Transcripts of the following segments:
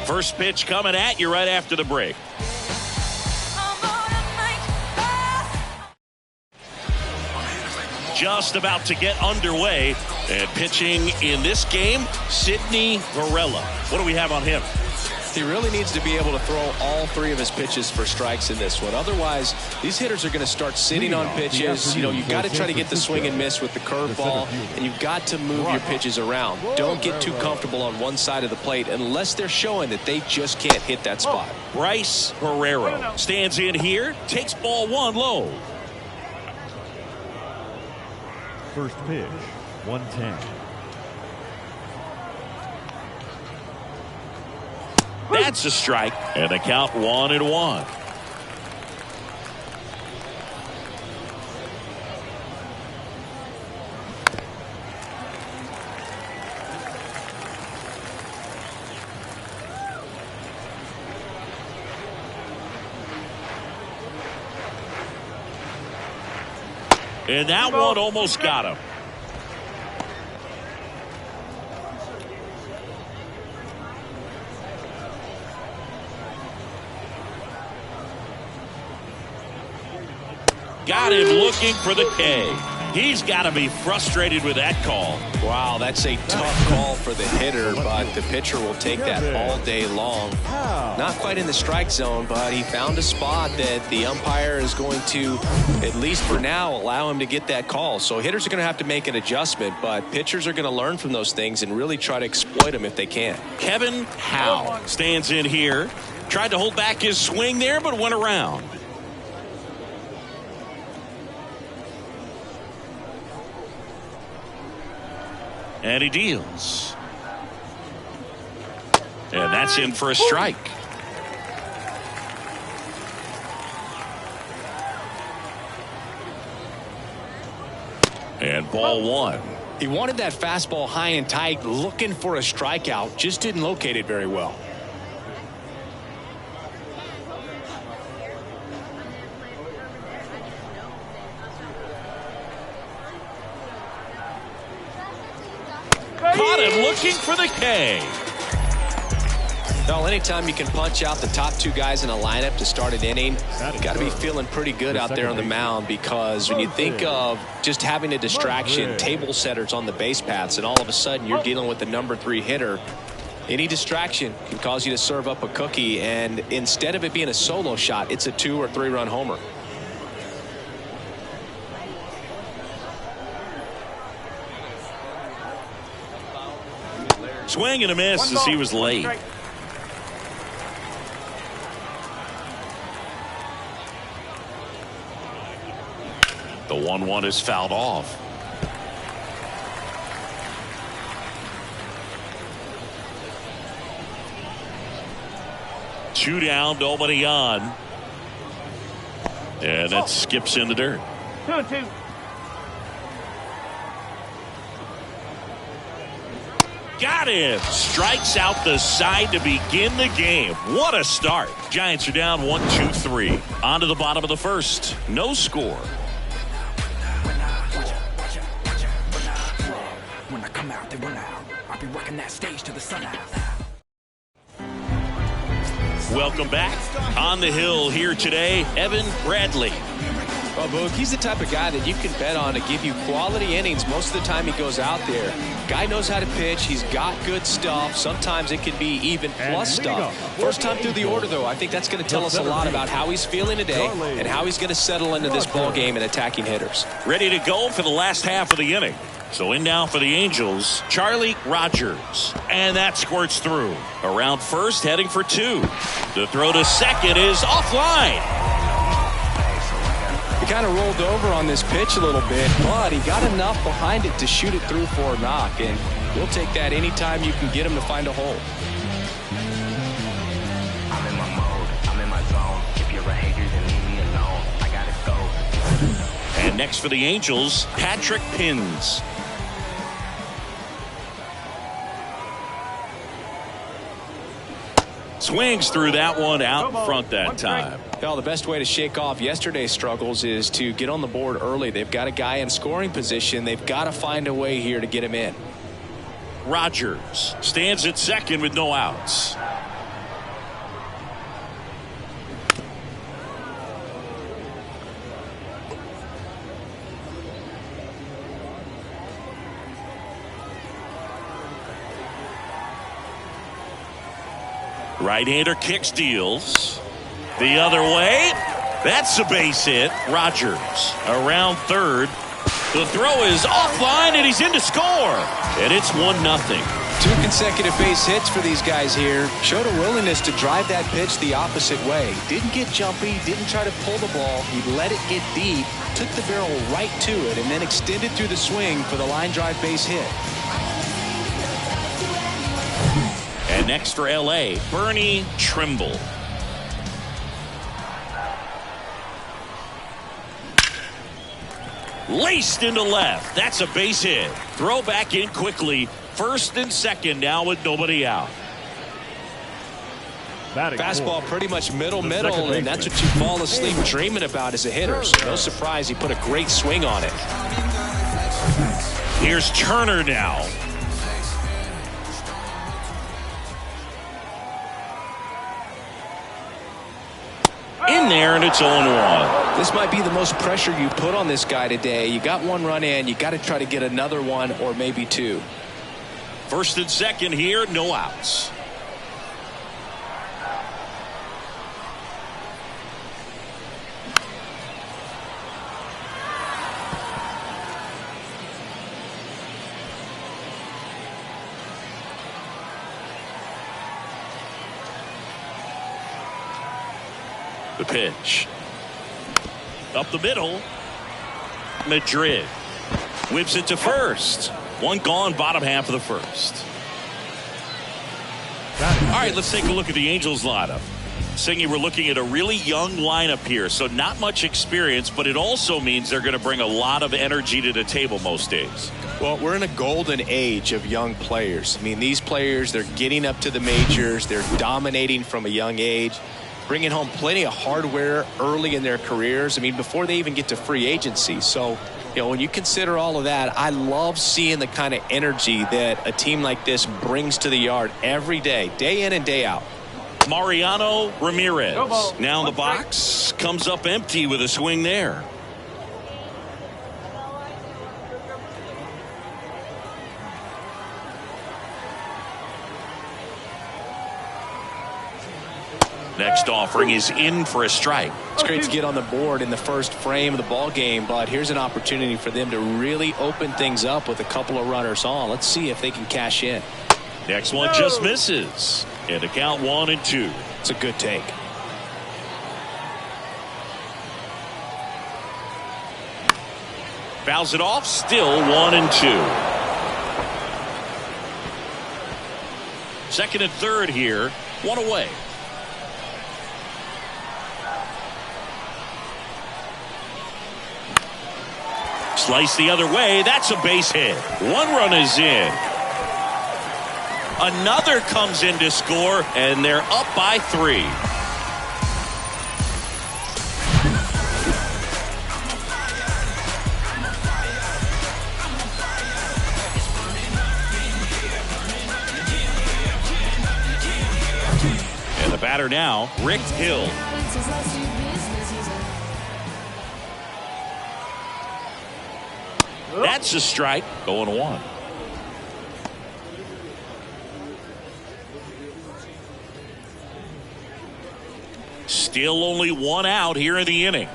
First pitch coming at you right after the break. Just about to get underway, and pitching in this game, Sidney Varela. What do we have on him? He really needs to be able to throw all three of his pitches for strikes in this one. Otherwise, these hitters are going to start sitting on pitches. You know, you've got to try to get the swing and miss with the curveball, and you've got to move your pitches around. Don't get too comfortable on one side of the plate unless they're showing that they just can't hit that spot. Bryce Herrero stands in here, takes ball one low. First pitch, 110. That's a strike, and the count 1-1. And that one almost got him. Got him looking for the K. He's got to be frustrated with that call. Wow, that's a tough call for the hitter, but the pitcher will take that all day long. Not quite in the strike zone, but he found a spot that the umpire is going to, at least for now, allow him to get that call. So hitters are going to have to make an adjustment, but pitchers are going to learn from those things and really try to exploit them if they can. Kevin Howe stands in here. Tried to hold back his swing there, but went around. And he deals. And that's in for a strike. And ball one. He wanted that fastball high and tight, looking for a strikeout. Just didn't locate it very well. Caught him looking for the K. Well, anytime you can punch out the top two guys in a lineup to start an inning, you got to be feeling pretty good out there on the mound, because when you think of just having a distraction, table setters on the base paths, and all of a sudden you're dealing with the number 3 hitter, any distraction can cause you to serve up a cookie, and instead of it being a solo shot, it's a 2 or 3 run homer. Swing and a miss as he was late. The 1-1 is fouled off. Two down, nobody on. And that skips in the dirt. 2-2. Got him. Strikes out the side to begin the game. What a start. Giants are down 1-2-3. On to the bottom of the first. No score. When I come out, they run out. I'll be working that stage to the sun out. Welcome back. On the hill here today, Evan Bradley. Well, Boog, he's the type of guy that you can bet on to give you quality innings most of the time he goes out there. Guy knows how to pitch. He's got good stuff. Sometimes it can be even plus stuff. First time through the order, though, I think that's going to tell us a lot about how he's feeling today and how he's going to settle into this ball game and attacking hitters. Ready to go for the last half of the inning. So in now for the Angels, Charlie Rogers. And that squirts through. Around first, heading for 2. The throw to second is offline. He kind of rolled over on this pitch a little bit, but he got enough behind it to shoot it through for a knock, and we'll take that anytime you can get him to find a hole. I'm in my mode, I'm in my zone. If you're a hater, then leave me alone. I gotta go. And next for the Angels, Patrick Pins. Swings through that one out in front that time. Well, the best way to shake off yesterday's struggles is to get on the board early. They've got a guy in scoring position. They've got to find a way here to get him in. Rogers stands at second with no outs. Right-hander kicks, deals. The other way. That's a base hit. Rogers around third. The throw is offline, and he's in to score. And it's 1-0. 2 consecutive base hits for these guys here. Showed a willingness to drive that pitch the opposite way. Didn't get jumpy, didn't try to pull the ball. He let it get deep, took the barrel right to it, and then extended through the swing for the line drive base hit. And next for L.A., Bernie Trimble. Laced into left. That's a base hit. Throw back in quickly. First and second now with nobody out. Fastball pretty much middle, and that's what you fall asleep dreaming about as a hitter. So no surprise he put a great swing on it. Here's Turner now. In there, and it's 0-1. This might be the most pressure you put on this guy today. You got 1 run in. You got to try to get another 1 or maybe 2. First and second here, no outs. The pitch. Up the middle. Madrid whips it to first. 1 gone, bottom half of the first. All right, let's take a look at the Angels lineup. Singy, we're looking at a really young lineup here, so not much experience, but it also means they're going to bring a lot of energy to the table most days. Well, we're in a golden age of young players. I mean, these players, they're getting up to the majors. They're dominating from a young age, bringing home plenty of hardware early in their careers. I mean, before they even get to free agency. So, you know, when you consider all of that, I love seeing the kind of energy that a team like this brings to the yard every day in and day out. Mariano Ramirez now in the box, comes up empty with a swing there. Next offering is in for a strike. It's great to get on the board in the first frame of the ball game, but here's an opportunity for them to really open things up with a couple of runners on. Let's see if they can cash in. Next one just misses. And to count 1-2. It's a good take. Fouls it off, still 1-2. Second and third here, 1 away. Slice the other way, that's a base hit. 1 run is in. Another comes in to score, and they're up by 3. And the batter now, Rick Hill. That's a strike, 0-1. Still only 1 out here in the inning.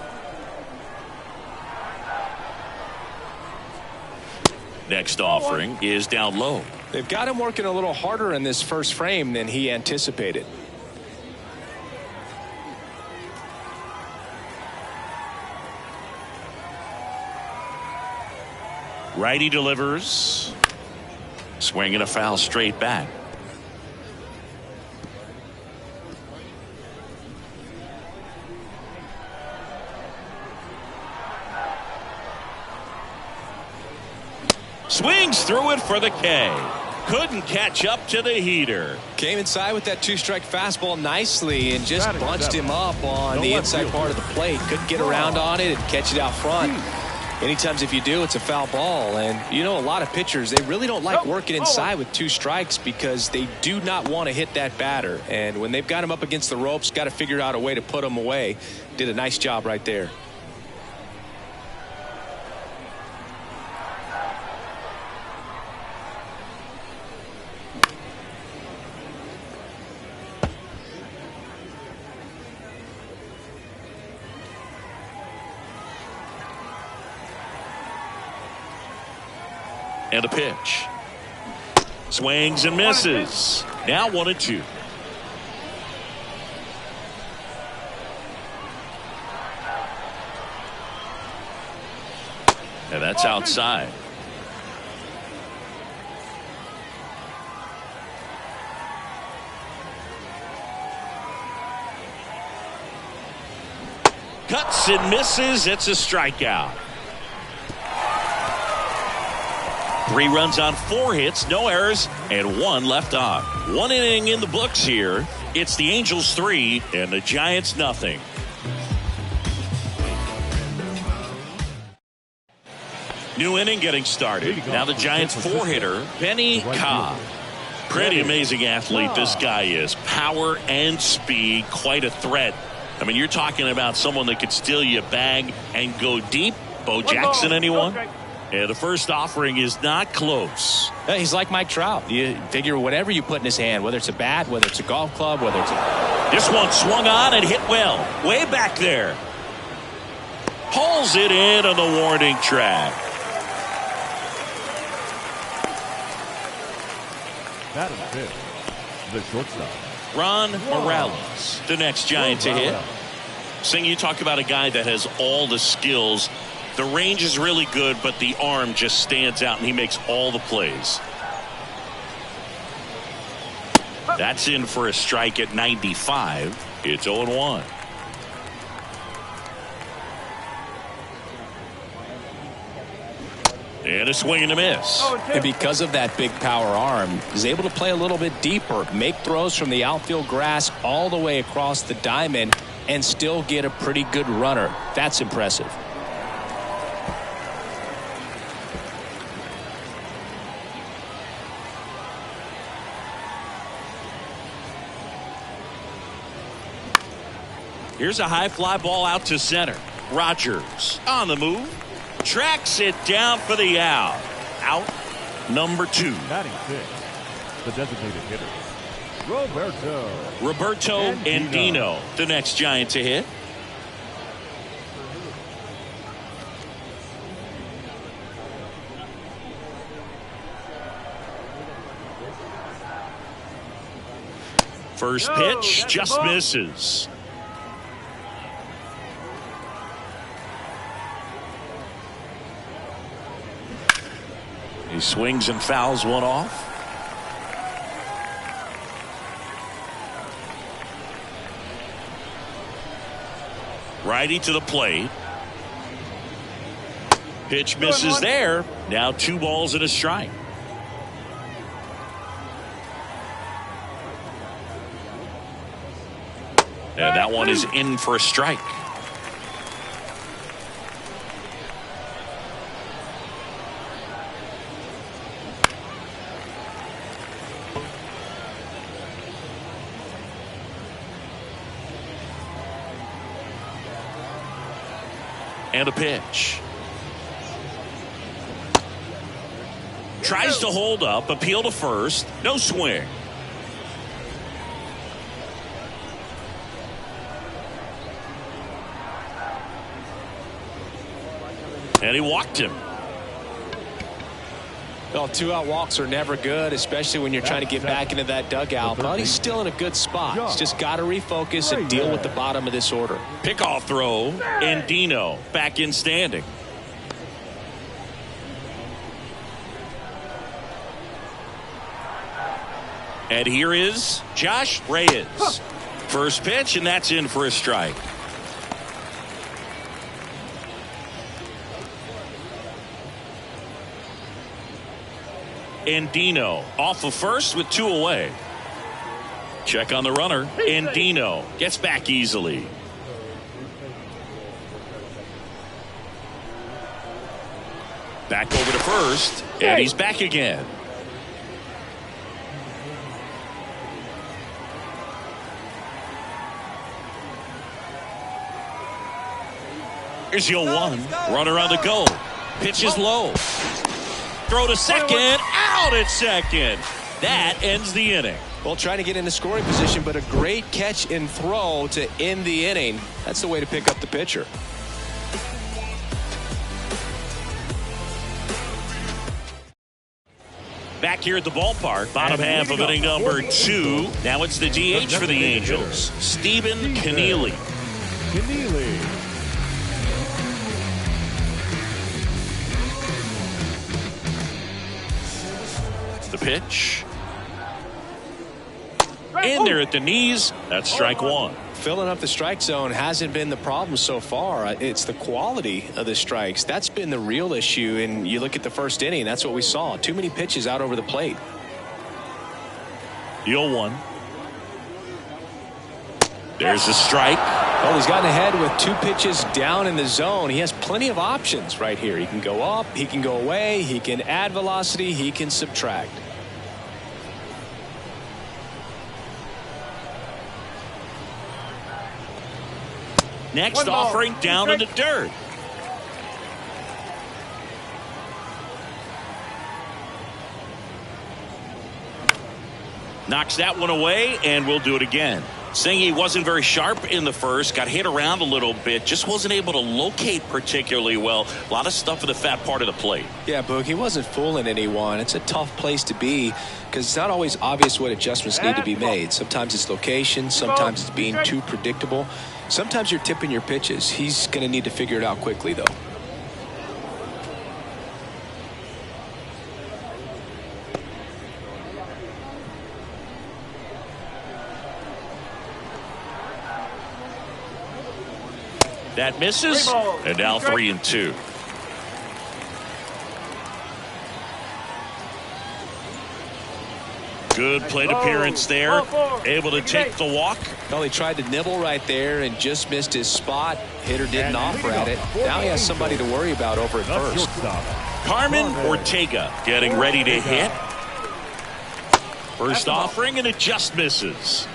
Next offering is down low. They've got him working a little harder in this first frame than he anticipated. Righty delivers. Swing and a foul straight back. Swings through it for the K. couldn't catch up to the heater. Came inside with that two-strike fastball nicely and just bunched him up on the inside part of the plate. Couldn't get around on it and catch it out front. Anytime if you do, it's a foul ball. And you know, a lot of pitchers, they really don't like working inside with 2 strikes because they do not want to hit that batter. And when they've got him up against the ropes, got to figure out a way to put him away. Did a nice job right there. And a pitch. Swings and misses. Now 1-2. And that's outside. Cuts and misses. It's a strikeout. 3 runs on 4 hits, no errors, and 1 left on. 1 inning in the books here. It's the Angels 3 and the Giants nothing. New inning getting started. Now the Giants 4-hitter, Benny Cobb. Pretty amazing athlete this guy is. Power and speed, quite a threat. I mean, you're talking about someone that could steal you a bag and go deep. Bo Jackson, anyone? Yeah, the first offering is not close. He's like Mike Trout. You figure whatever you put in his hand, whether it's a bat, whether it's a golf club, whether it's a... This one swung on and hit well. Way back there. Pulls it in on the warning track. Batting fifth, the shortstop, Ron Morales, the next Giant to hit. Sing, you talk about a guy that has all the skills. The range is really good, but the arm just stands out, and he makes all the plays. That's in for a strike at 95. It's 0-1. And a swing and a miss. And because of that big power arm, he's able to play a little bit deeper, make throws from the outfield grass all the way across the diamond, and still get a pretty good runner. That's impressive. Here's a high fly ball out to center. Rogers on the move. Tracks it down for the out. Out number 2. batting fifth, the designated hitter, Roberto Andino, the next Giant to hit. First pitch just misses. He swings and fouls one off. Righty to the plate. Pitch misses there. Now 2 balls and a strike. And that one is in for a strike. And a pitch. Tries to hold up, appeal to first, no swing. And he walked him. Well, 2-out walks are never good, especially when you're trying to get back into that dugout. But he's still in a good spot. He's just got to refocus and deal with the bottom of this order. Pickoff throw, and Dino back in standing. And here is Josh Reyes. First pitch, and that's in for a strike. Andino off of first with 2 away. Check on the runner. Andino gets back easily. Back over to first, and he's back again. Here's the 0-1. Runner on the go. Pitch is low. Throw to second. Out at second. That ends the inning. Well, trying to get into scoring position, but a great catch and throw to end the inning. That's the way to pick up the pitcher. Back here at the ballpark, bottom half of inning number 2. Now it's the DH for the Angels, Stephen Keneally. The pitch. In there at the knees. That's strike 1. Filling up the strike zone hasn't been the problem so far. It's the quality of the strikes. That's been the real issue. And you look at the first inning, that's what we saw. Too many pitches out over the plate. The 0-1. There's a strike. Well, he's gotten ahead with 2 pitches down in the zone. He has plenty of options right here. He can go up, he can go away, he can add velocity, he can subtract. Next offering down in the dirt. Knocks that one away, and we'll do it again. Singy wasn't very sharp in the first, got hit around a little bit, just wasn't able to locate particularly well. A lot of stuff in the fat part of the plate. Yeah, Boog, he wasn't fooling anyone. It's a tough place to be because it's not always obvious what adjustments need to be made. Sometimes it's location, sometimes it's being too predictable. Sometimes you're tipping your pitches. He's going to need to figure it out quickly, though. That misses, and now 3-2. Good plate appearance there. Able to take the walk. Well, he tried to nibble right there and just missed his spot. Hitter didn't offer at it. Now he has somebody to worry about over at first. Carmen Ortega getting ready to hit. First offering, and it just misses.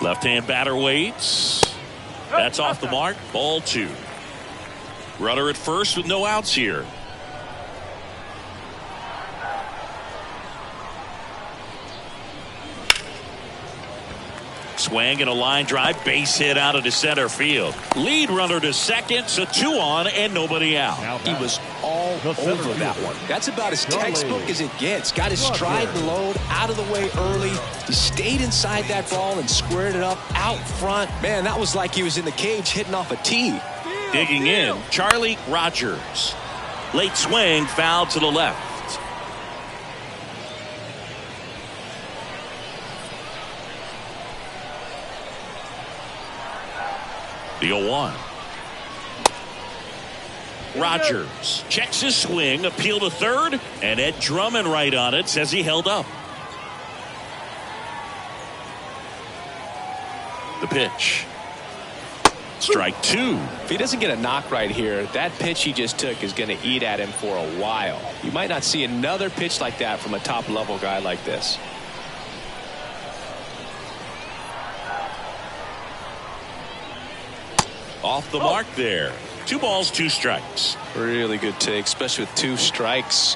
Left-hand batter waits. That's off the mark. Ball 2. Runner at first with no outs here. Swing and a line drive, base hit out of the center field. Lead runner to second, so 2 on and nobody out. He was all over that one. That's about as textbook as it gets. Got his stride and load out of the way early. He stayed inside that ball and squared it up out front. Man, that was like he was in the cage hitting off a tee. Digging in, Charlie Rogers. Late swing, foul to the left. The 0-1. Rogers checks his swing, appeal to third, and Ed Drummond right on it, says he held up. The pitch. Strike 2. If he doesn't get a knock right here, that pitch he just took is going to eat at him for a while. You might not see another pitch like that from a top-level guy like this. Off the mark there. 2 balls, 2 strikes. Really good take, especially with 2 strikes.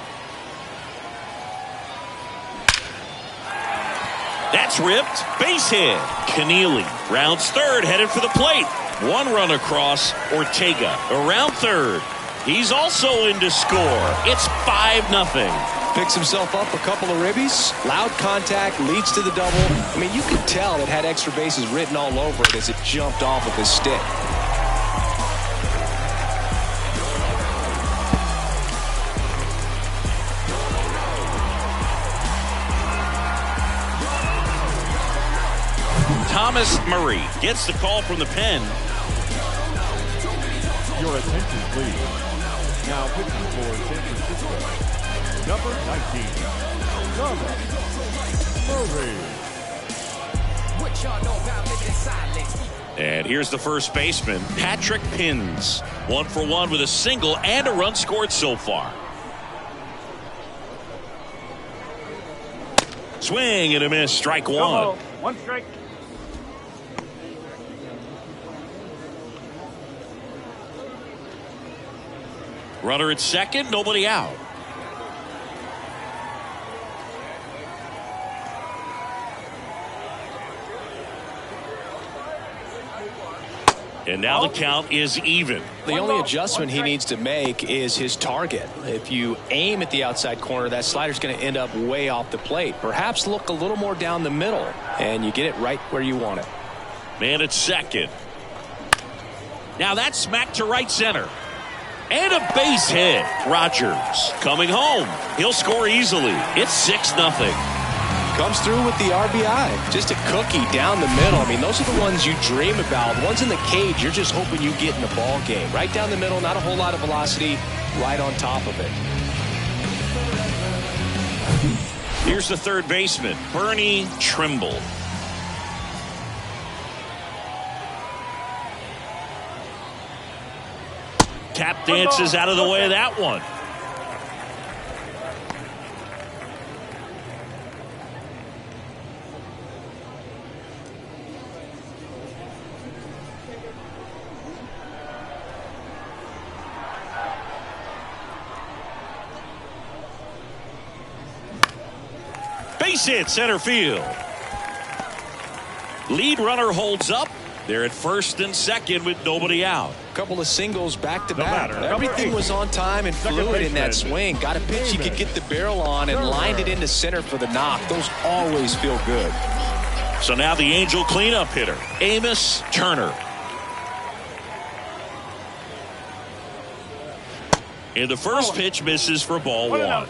That's ripped. Base hit. Keneally rounds third, headed for the plate. 1 run across. Ortega around third. He's also in to score. It's 5-0. Picks himself up a couple of ribbies. Loud contact, leads to the double. I mean, you could tell it had extra bases written all over it as it jumped off of his stick. Thomas Murray gets the call from the pen. Your attention, please. Now pitching for San Francisco, number 19, Thomas Murray. What y'all know about living silence? And here's the first baseman, Patrick Pins. 1 for 1 with a single and a run scored so far. Swing and a miss, strike one. One strike. Runner at second, nobody out. And now the count is even. The only adjustment he needs to make is his target. If you aim at the outside corner, that slider's going to end up way off the plate. Perhaps look a little more down the middle, and you get it right where you want it. Man at second. Now that's smacked to right center. And a base hit. Rogers coming home. He'll score easily. It's 6-0. Comes through with the RBI. Just a cookie down the middle. I mean, those are the ones you dream about. The ones in the cage, you're just hoping you get in the ball game. Right down the middle, not a whole lot of velocity, right on top of it. Here's the third baseman, Bernie Trimble. Tap dances out of the way of that one. Base hit center field. Lead runner holds up. They're at first and second with nobody out. Couple of singles back to back. batter. Everything was on time and fluid in that swing. Got a pitch he could get the barrel on and lined it into center for the knock. Those always feel good. So now the Angel cleanup hitter, Amos Turner. And the first pitch misses for ball one.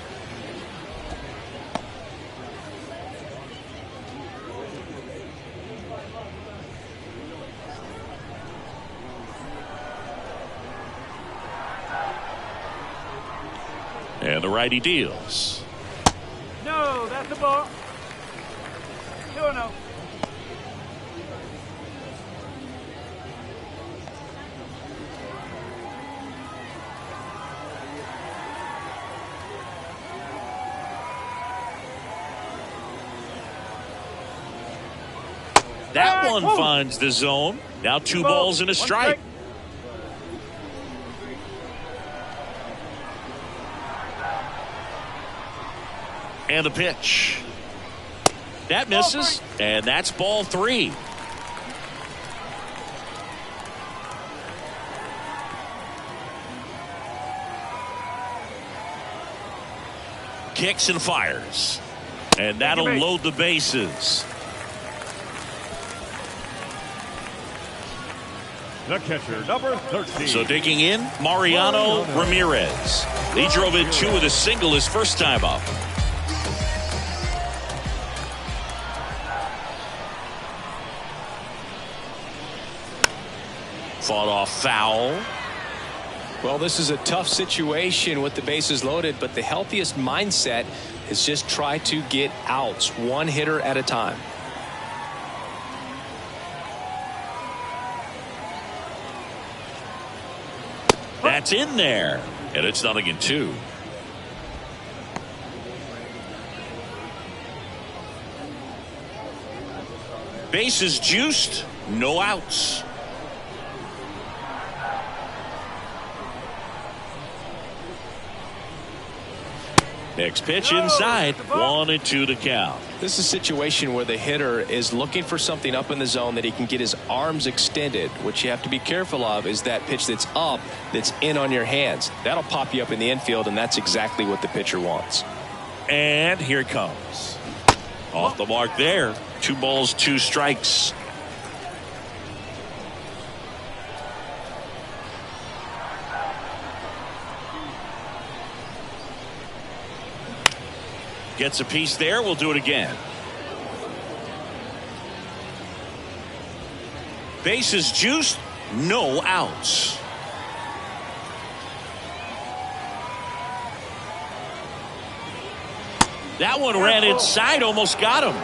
And the righty deals. No, that's the ball. 2-0. That one finds the zone. Now 2 balls and a strike. And the pitch. That misses, and that's ball 3. Kicks and fires. And that'll load the bases. The catcher, number 13. So digging in, Mariano Ramirez. He drove in 2 with a single his first time up. Fought off foul. Well, this is a tough situation with the bases loaded, but the healthiest mindset is just try to get outs, one hitter at a time. That's in there, and it's 0-2. Bases juiced, no outs. Next pitch inside, 1-2 to count. This is a situation where the hitter is looking for something up in the zone that he can get his arms extended. What you have to be careful of is that pitch that's up, that's in on your hands. That'll pop you up in the infield, and that's exactly what the pitcher wants. And here it comes. Off the mark there. 2 balls, 2 strikes. Gets a piece there. We'll do it again. Bases juiced, no outs. That one ran inside, almost got him.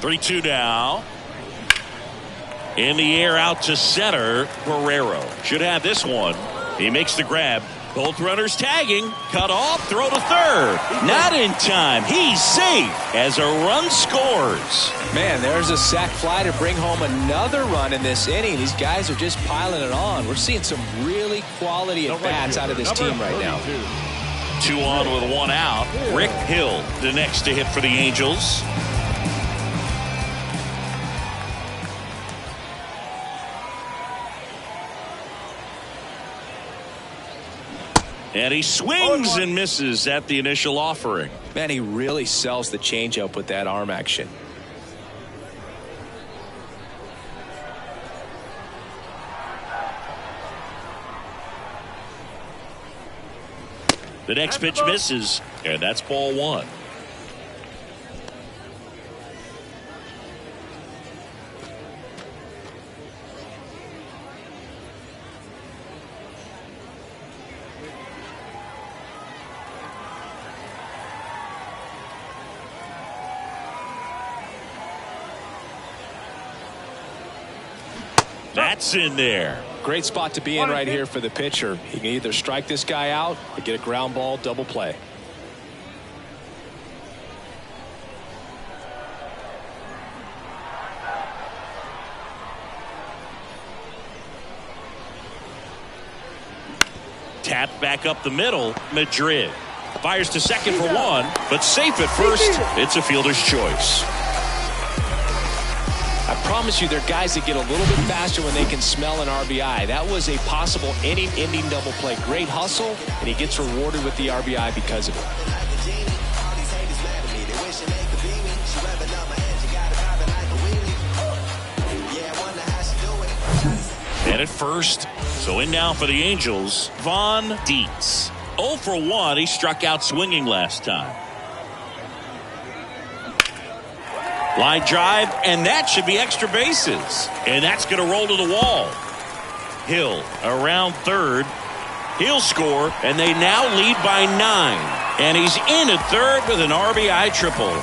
Three-two now. In the air out to center. Guerrero should have this one. He makes the grab. Both runners tagging. Cut off. Throw to third. Not in time. He's safe as a run scores. Man, there's a sac fly to bring home another run in this inning. These guys are just piling it on. We're seeing some really quality at-bats out of this team right now. 2 on with 1 out. Rick Hill, the next to hit for the Angels. And he swings and misses at the initial offering. Man, he really sells the changeup with that arm action. The next pitch misses, and that's ball 1. That's in there. Great spot to be in right here for the pitcher. He can either strike this guy out or get a ground ball double play. Tapped back up the middle. Madrid fires to second for 1, but safe at first. It's a fielder's choice. I promise you, there are guys that get a little bit faster when they can smell an RBI. That was a possible inning-ending double play. Great hustle, and he gets rewarded with the RBI because of it. And at first, so in now for the Angels, Von Dietz. 0 for 1. He struck out swinging last time. Line drive, and that should be extra bases. And that's going to roll to the wall. Hill around third. He'll score, and they now lead by 9. And he's in at third with an RBI triple.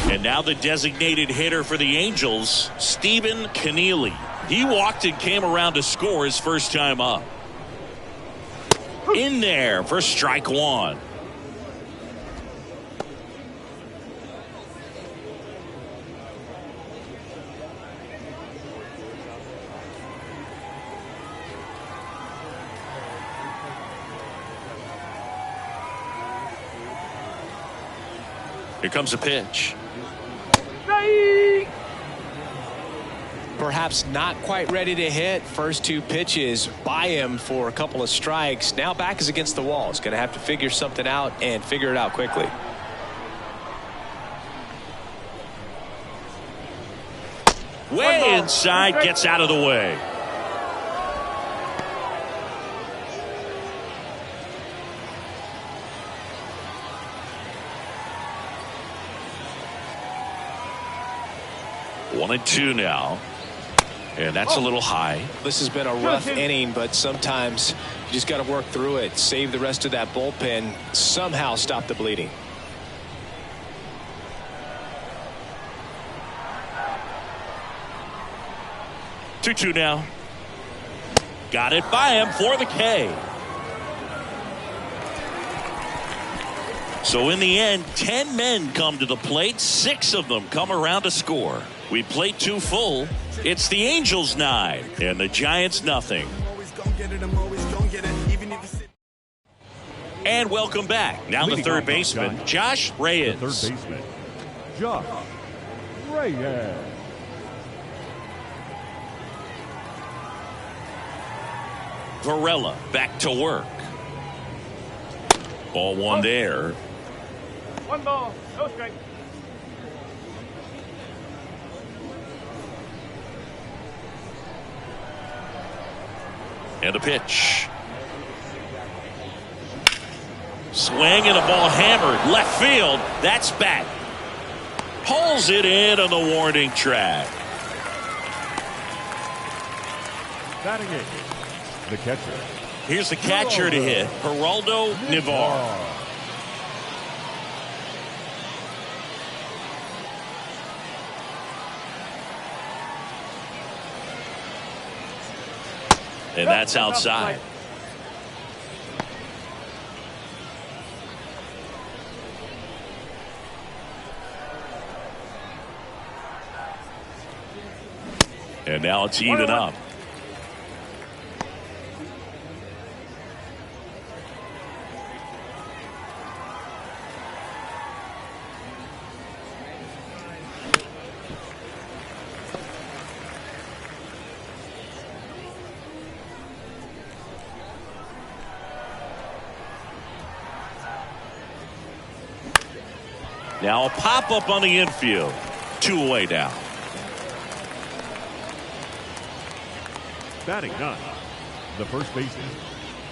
And now the designated hitter for the Angels, Stephen Keneally. He walked and came around to score his first time up. In there for strike 1. Here comes a pitch. Perhaps not quite ready to hit. First 2 pitches by him for a couple of strikes. Now back is against the wall. He's going to have to figure something out and figure it out quickly. Way inside, gets out of the way. One and 2 now. And that's a little high. This has been a rough inning, but sometimes you just got to work through it. Save the rest of that bullpen. Somehow stop the bleeding. Two now. Got it by him for the K. So in the end, 10 men come to the plate. 6 of them come around to score. We played 2 full. It's the Angels 9 and the Giants nothing. And welcome back. Now the third baseman, Josh Reyes. The third baseman, Josh Reyes. Varela back to work. Ball one there. One ball, no strike. And a pitch. Swing and a ball hammered left field. That's back. Pulls it in on the warning track. Batting eighth, the catcher. Here's the catcher to hit, Geraldo Nivar. And that's outside. And now it's even up. Now a pop-up on the infield. 2 away now. Batting ninth, the first baseman,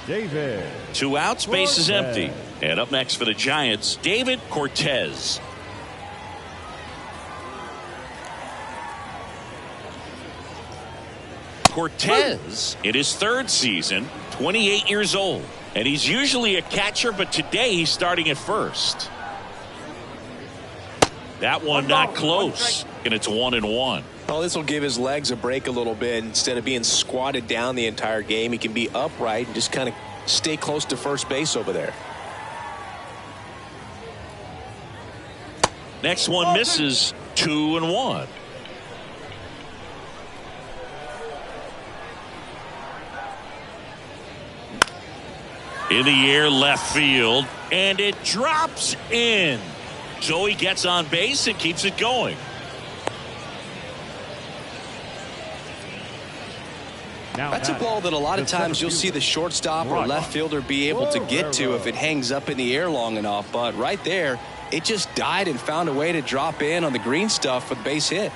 David. 2 outs, base is empty. And up next for the Giants, David Cortez. Cortez, in his 3rd season, 28 years old. And he's usually a catcher, but today he's starting at first. That one not close, and it's 1-1. Well, this will give his legs a break a little bit. Instead of being squatted down the entire game, he can be upright and just kind of stay close to first base over there. Next one misses. 2-1. In the air, left field, and it drops in. So he gets on base and keeps it going. That's a ball that a lot of times you'll see the shortstop or left fielder be able to get to if it hangs up in the air long enough. But right there, it just died and found a way to drop in on the green stuff for the base hit.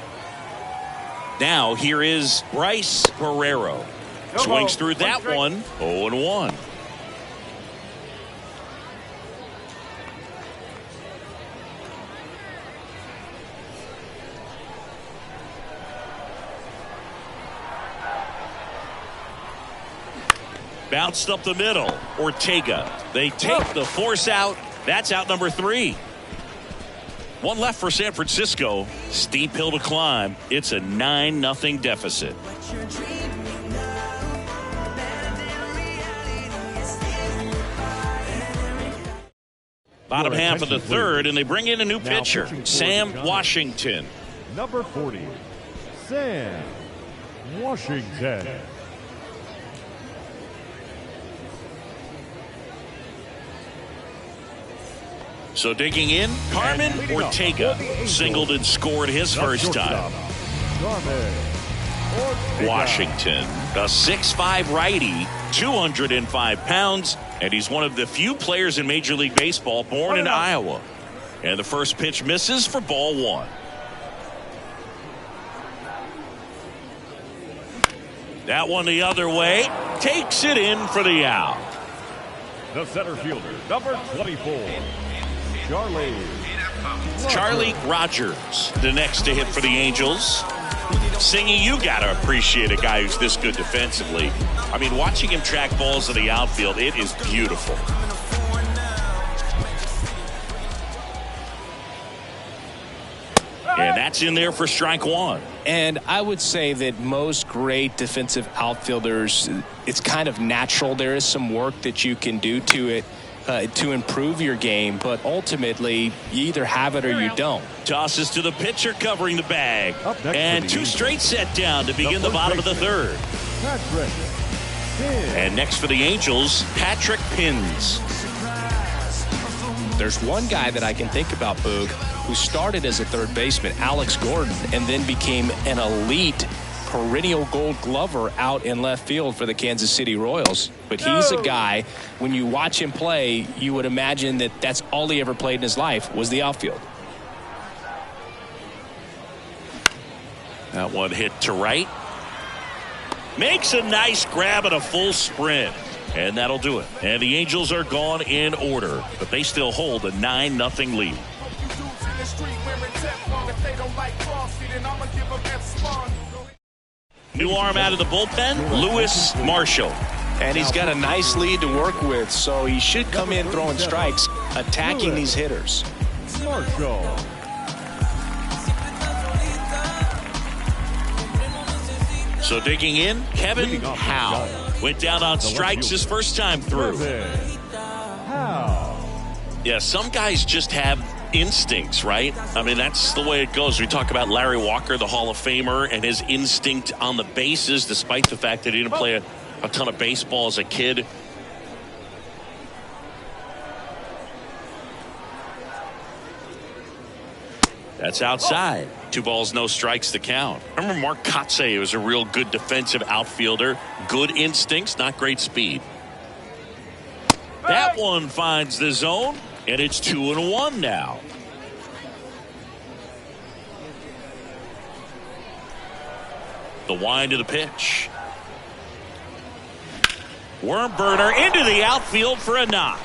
Now here is Bryce Guerrero. Swings through that one. 0-1. Bounced up the middle. Ortega. They take the force out. That's out number 3. 1 left for San Francisco. Steep hill to climb. It's a 9-0 deficit. Bottom half of the 3rd, and they bring in a new pitcher, Sam Washington. Number 40, Sam Washington. So digging in, Carmen Ortega singled and scored his first time. Washington, a 6'5" righty, 205 pounds, and he's one of the few players in Major League Baseball born in Iowa. And the first pitch misses for ball 1. That one the other way, takes it in for the out. The center fielder, number 24. Charlie Rogers, the next to hit for the Angels. Singy, you got to appreciate a guy who's this good defensively. I mean, watching him track balls in the outfield, it is beautiful. And that's in there for strike 1. And I would say that most great defensive outfielders, it's kind of natural. There is some work that you can do to it to improve your game, but ultimately you either have it or you don't. Tosses to the pitcher covering the bag. And 2 straight set down to begin the bottom of the 3rd. And next for the Angels, Patrick Pins. There's one guy that I can think about, Boog, who started as a 3rd baseman, Alex Gordon, and then became an elite perennial Gold Glover out in left field for the Kansas City Royals. But he's a guy, when you watch him play, you would imagine that that's all he ever played in his life was the outfield. That one hit to right. Makes a nice grab and a full sprint. And that'll do it. And the Angels are gone in order, but they still hold a 9-0 lead. New arm out of the bullpen, Lewis Marshall. And he's got a nice lead to work with, so he should come in throwing strikes, attacking these hitters. Marshall. So digging in, Kevin Howe went down on strikes his first time through. Yeah, some guys just have instincts, right? I mean, that's the way it goes. We talk about Larry Walker, the Hall of Famer, and his instinct on the bases, despite the fact that he didn't play a ton of baseball as a kid. That's outside. 2 balls, no strikes to count. Remember Mark Kotsay was a real good defensive outfielder. Good instincts, not great speed. That one finds the zone, and it's 2-1 now. The wind of the pitch. Worm burner into the outfield for a knock.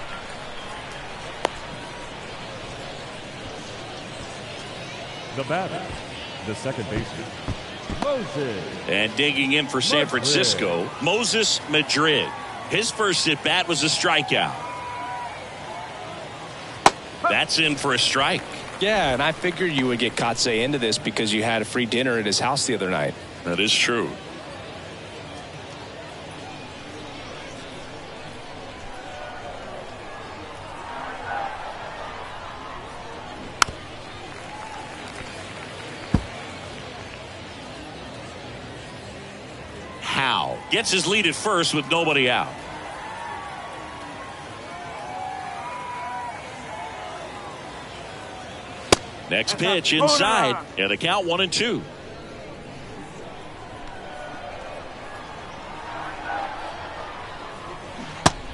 The batter, the second baseman, Moses. And digging in for San Francisco, Moses Madrid. His first at bat was a strikeout. That's in for a strike. Yeah, and I figured you would get Kotsay into this because you had a free dinner at his house the other night. That is true. Howe gets his lead at first with nobody out. Next pitch inside, and the count 1-2.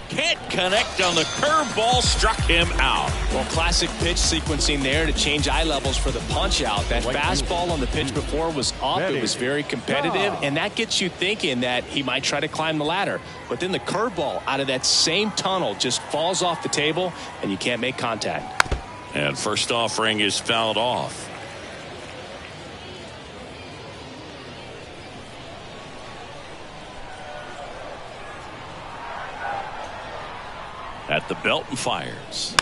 Can't connect on the curveball, struck him out. Well, classic pitch sequencing there to change eye levels for the punch out. That fastball on the pitch before was up. It was very competitive, and that gets you thinking that he might try to climb the ladder. But then the curveball out of that same tunnel just falls off the table, and you can't make contact. And first offering is fouled off. At the belt and fires.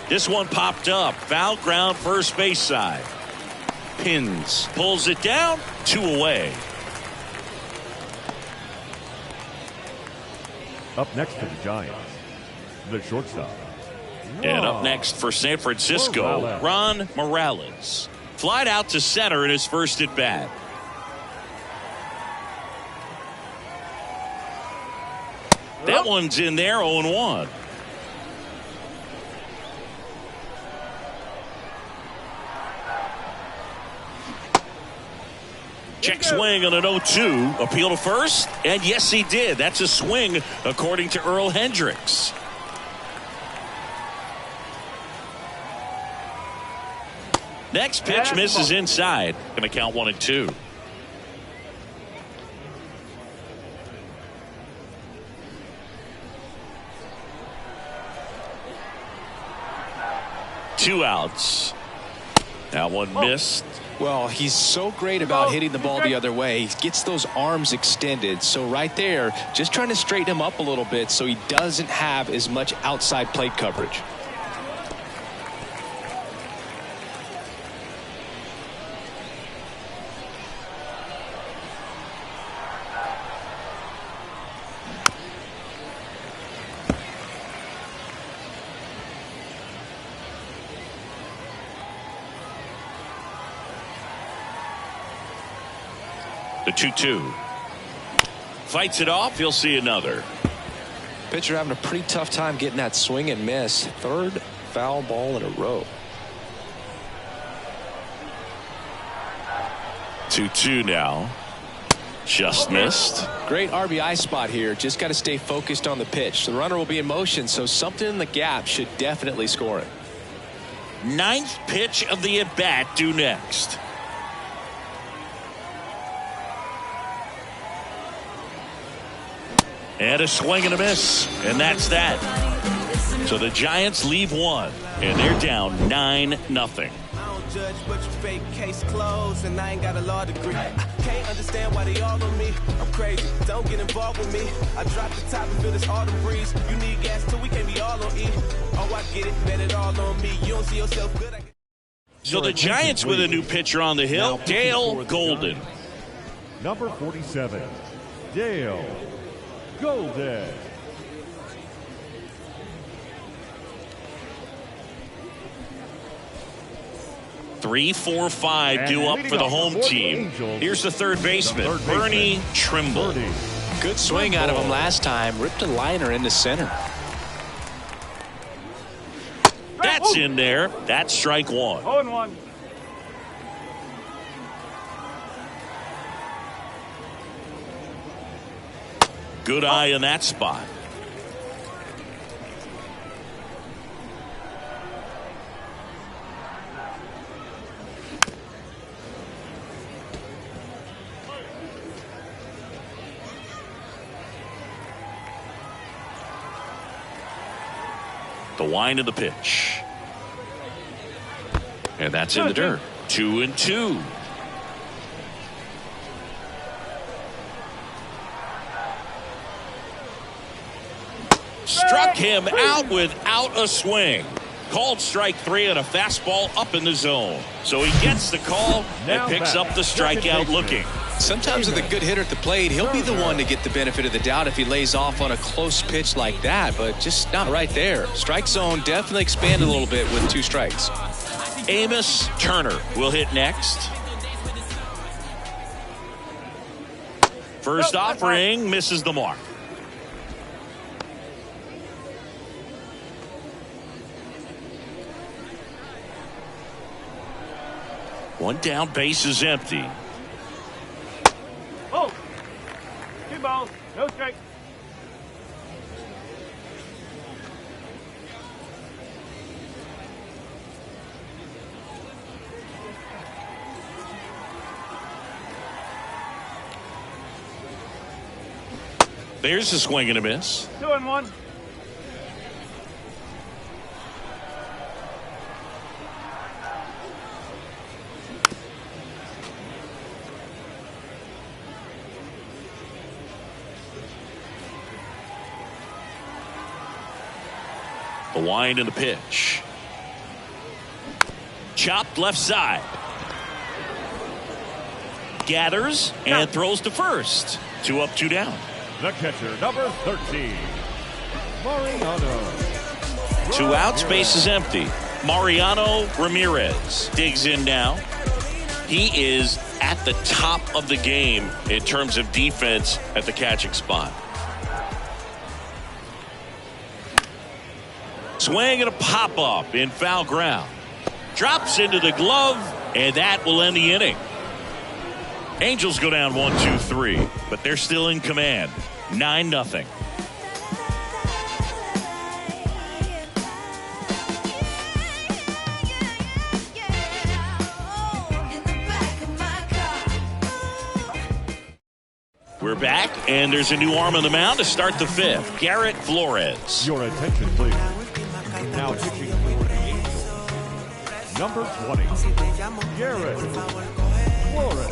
This one popped up. Foul ground first base side. Pins. Pulls it down. 2 away. Up next for the Giants, the shortstop. And up next for San Francisco, Ron Morales. Flied out to center in his first at bat. That one's in there, 0-1. Check swing on an 0-2. Appeal to first. And yes, he did. That's a swing, according to Earl Hendricks. Next pitch misses inside. Going to count 1-2. Two outs. Now one missed. Well, he's so great about hitting the ball the other way. He gets those arms extended. So right there, just trying to straighten him up a little bit so he doesn't have as much outside plate coverage. The 2-2. Fights it off. He'll see another. Pitcher having a pretty tough time getting that swing and miss. Third foul ball in a row. 2-2 now. Just missed. Great RBI spot here. Just got to stay focused on the pitch. The runner will be in motion, so something in the gap should definitely score it. 9th pitch of the at-bat due next. And a swing and a miss. And that's that. So the Giants leave one. And they're down 9-0. Judge, but your fake case closed, and I ain't got a law degree. I can't understand why they all on me. I'm crazy, don't get involved with me. I drop the top and feel this autumn breeze. You need gas too, we can't be all on E. Oh, I get it, bet it all on me. You don't see yourself good. So the Giants with a new pitcher on the hill, Dale Golden. Number 47, Dale Golden. 3-4-5 due up for the home team. Here's the third baseman, Bernie Trimble. Good swing out of him last time. Ripped a liner into center. That's in there. That's strike one. 0-1. Good eye in that spot. The wind of the pitch. And that's in the dirt. 2-2. Struck him out without a swing. Called strike 3 and a fastball up in the zone. So he gets the call and picks up the strikeout looking. Sometimes with a good hitter at the plate, he'll be the one to get the benefit of the doubt if he lays off on a close pitch like that, but just not right there. Strike zone definitely expanded a little bit with 2 strikes. Amos Turner will hit next. First offering misses the mark. One down, base is empty. Oh, 2 balls, no strike. There's a swing and a miss. 2-1. The wind and the pitch. Chopped left side. Gathers and throws to first. 2 up, 2 down. The catcher, number 13, Mariano. 2 outs, base is empty. Mariano Ramirez digs in now. He is at the top of the game in terms of defense at the catching spot. Swing and a pop-up in foul ground. Drops into the glove, and that will end the inning. Angels go down 1-2-3, but they're still in command. 9-0. We're back, and there's a new arm on the mound to start the 5th. Garrett Flores. Your attention, please. Now pitching for the Angels, number 20, Garrett Flores.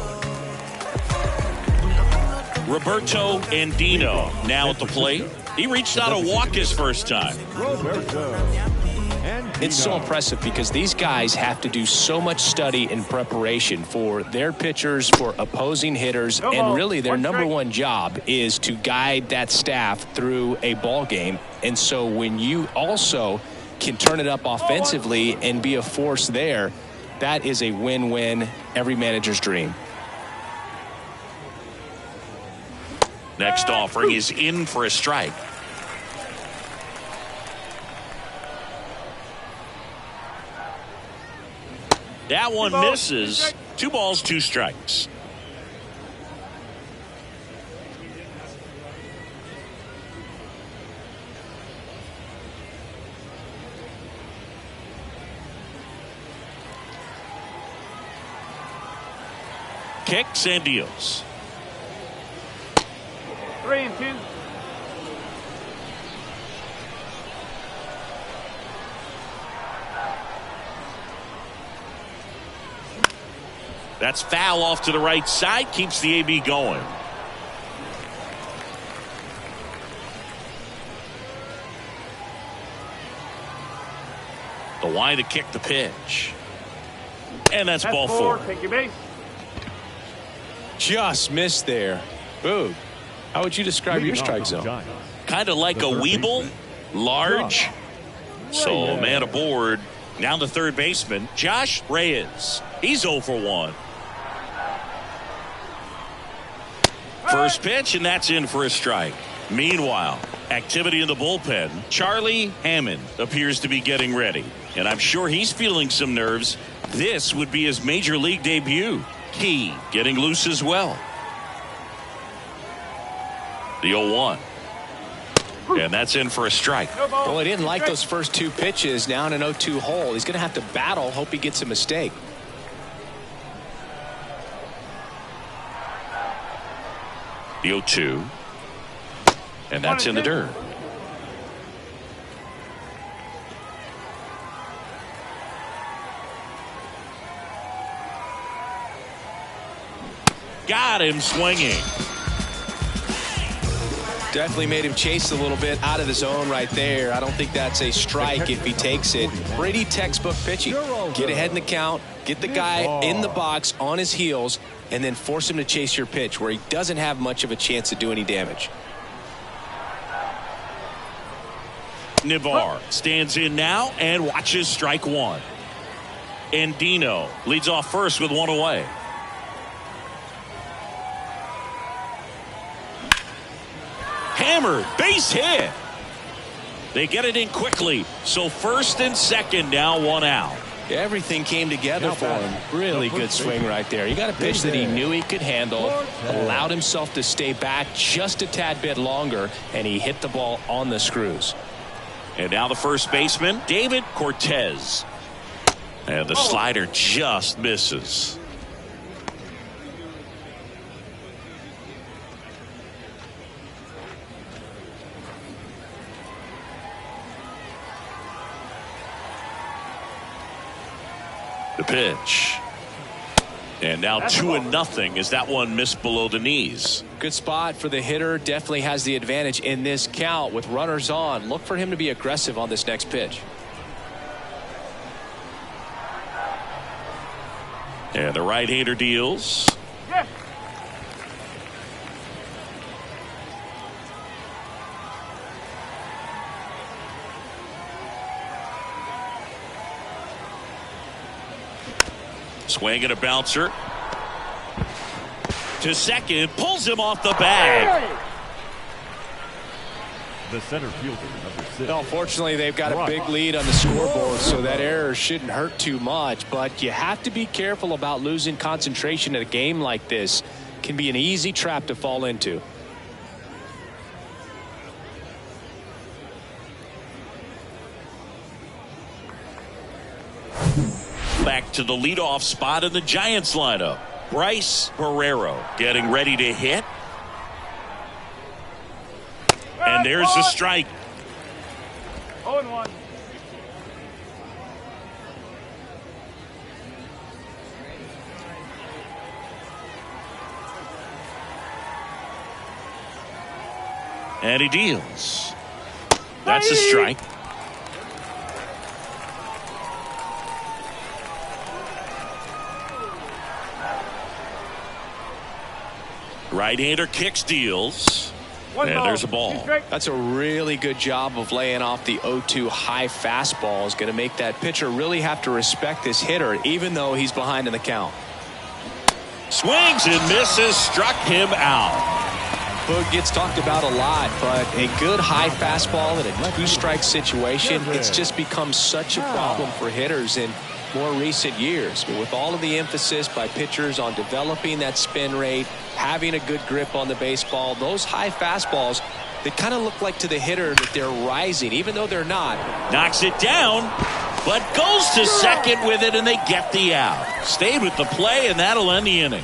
Roberto Andino now at the plate. He reached out a walk his first time. Roberto Andino. It's so impressive because these guys have to do so much study and preparation for their pitchers, for opposing hitters, and really their number one job is to guide that staff through a ball game. And so when you also can turn it up offensively and be a force there, that is a win-win, every manager's dream. Next offering is in for a strike. That one misses. 2 balls, 2 strikes. kicks and deals. 3-2. That's foul off to the right side. Keeps the AB going. The wide to kick the pitch. And that's ball 4. Take your base. Just missed there. Boog, how would you describe your strike zone? Kind of like a Weeble, large. So man aboard. Now the third baseman, Josh Reyes. He's 0 for 1. First pitch, and that's in for a strike. Meanwhile, activity in the bullpen. Charlie Hammond appears to be getting ready, and I'm sure he's feeling some nerves. This would be his major league debut. Key getting loose as well. The 0-1. And that's in for a strike. Well, he didn't like those first 2 pitches. Now in an 0-2 hole. He's going to have to battle. Hope he gets a mistake. The 0-2. And that's in the dirt. Got him swinging. Definitely made him chase a little bit out of the zone right there. I don't think that's a strike if he takes it. Pretty textbook pitching. Get ahead in the count, get the guy in the box on his heels, and then force him to chase your pitch where he doesn't have much of a chance to do any damage. Navar stands in now and watches strike 1. Andino leads off first with 1 away. Hammered, base hit. They get it in quickly. So first and second, now 1 out. Everything came together for him. Really good swing right there. You got a pitch that he knew he could handle, allowed himself to stay back just a tad bit longer, and he hit the ball on the screws. And now the first baseman, David Cortez. And the slider just misses. The pitch. And now 2-0 as that one missed below the knees. Good spot for the hitter. Definitely has the advantage in this count with runners on. Look for him to be aggressive on this next pitch. And the right-hander deals. Yes. Swing and a bouncer. To second, pulls him off the bag. The center fielder, number 6. Well, fortunately, they've got a big lead on the scoreboard, so that error shouldn't hurt too much. But you have to be careful about losing concentration in a game like this. It can be an easy trap to fall into. Back to the leadoff spot in the Giants lineup. Bryce Barrero getting ready to hit. And there's the strike. 0-1. And he deals. That's a strike. Right-hander kicks, deals. And there's a ball. That's a really good job of laying off the 0-2 high fastball. Is going to make that pitcher really have to respect this hitter, even though he's behind in the count. Swings and misses, struck him out. Boog gets talked about a lot, but a good high fastball in a 2-strike situation, it's just become such a problem for hitters in more recent years. But with all of the emphasis by pitchers on developing that spin rate, having a good grip on the baseball, those high fastballs, they kind of look like to the hitter that they're rising, even though they're not. Knocks it down, but goes to second with it, and they get the out. Stayed with the play, and that'll end the inning.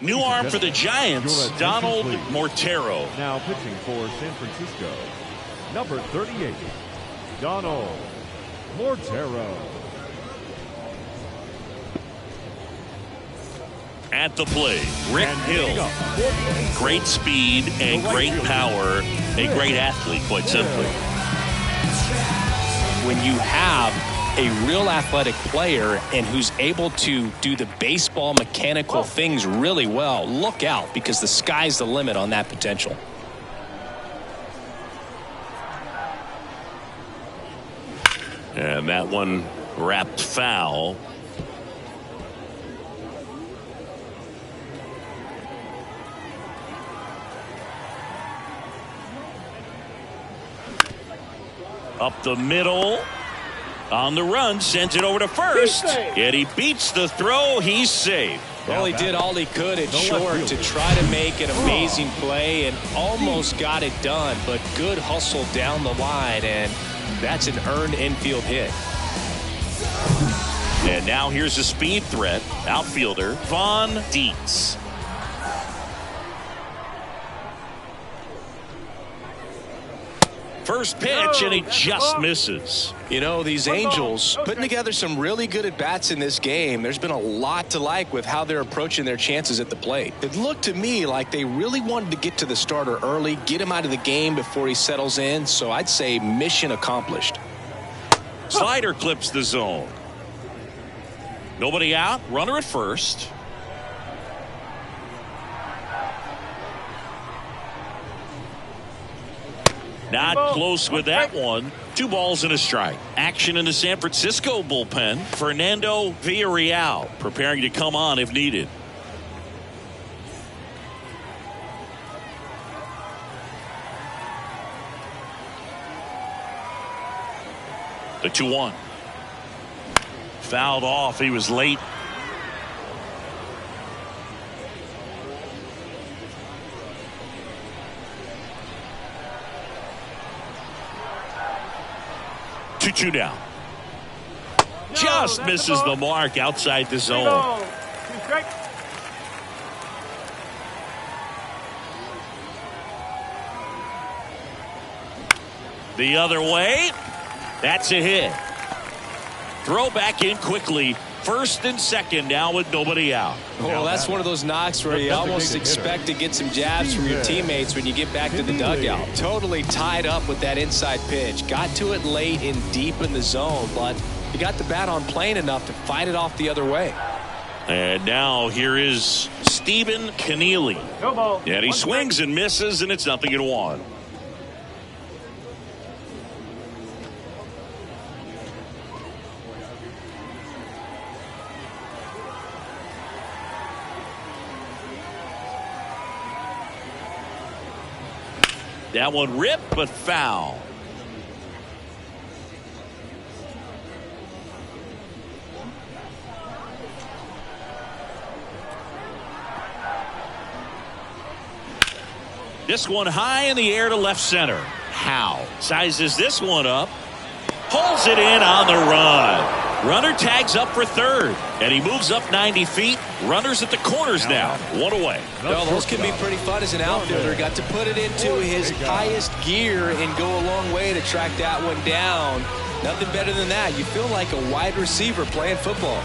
New arm for the Giants, Your Donald attention, please. Mortero. Now pitching for San Francisco, number 38, Donald Mortero. At the plate, Rick And Hill. hitting up for the Angels, Great speed and great power. A great athlete, quite simply. When you have a real athletic player and who's able to do the baseball mechanical things really well, look out, because the sky's the limit on that potential. And that one wrapped foul. Up the middle. On the run, sends it over to first. And he beats the throw. He's safe. Well, he did all he could at short to try to make an amazing play and almost got it done, but good hustle down the line, and that's an earned infield hit. And now here's a speed threat. Outfielder Von Dietz. First pitch, and he just misses. You know, these Angels putting together some really good at-bats in this game. There's been a lot to like with how they're approaching their chances at the plate. It looked to me like they really wanted to get to the starter early, get him out of the game before he settles in. So I'd say mission accomplished. Slider clips the zone. Nobody out. Runner at first. Not close with that one. 2 balls and a strike. Action in the San Francisco bullpen. Fernando Villarreal preparing to come on if needed. The 2-1. Fouled off. He was late. Two down. Just misses the mark outside the zone. The other way. That's a hit. Throw back in quickly. First and second now with nobody out. Well, that's one of those knocks where you almost expect to get some jabs from your teammates when you get back to the dugout. Totally tied up with that inside pitch. Got to it late and deep in the zone, but he got the bat on plane enough to fight it off the other way. And now here is Stephen Keneally. And he swings and misses, and it's 0-1. That one ripped, but foul. This one high in the air to left center. Howe sizes this one up. Pulls it in on the run. Runner tags up for third. And he moves up 90 feet. Runners at the corners now. One away. Well, those can be pretty fun as an outfielder. Got to put it into his highest gear and go a long way to track that one down. Nothing better than that. You feel like a wide receiver playing football.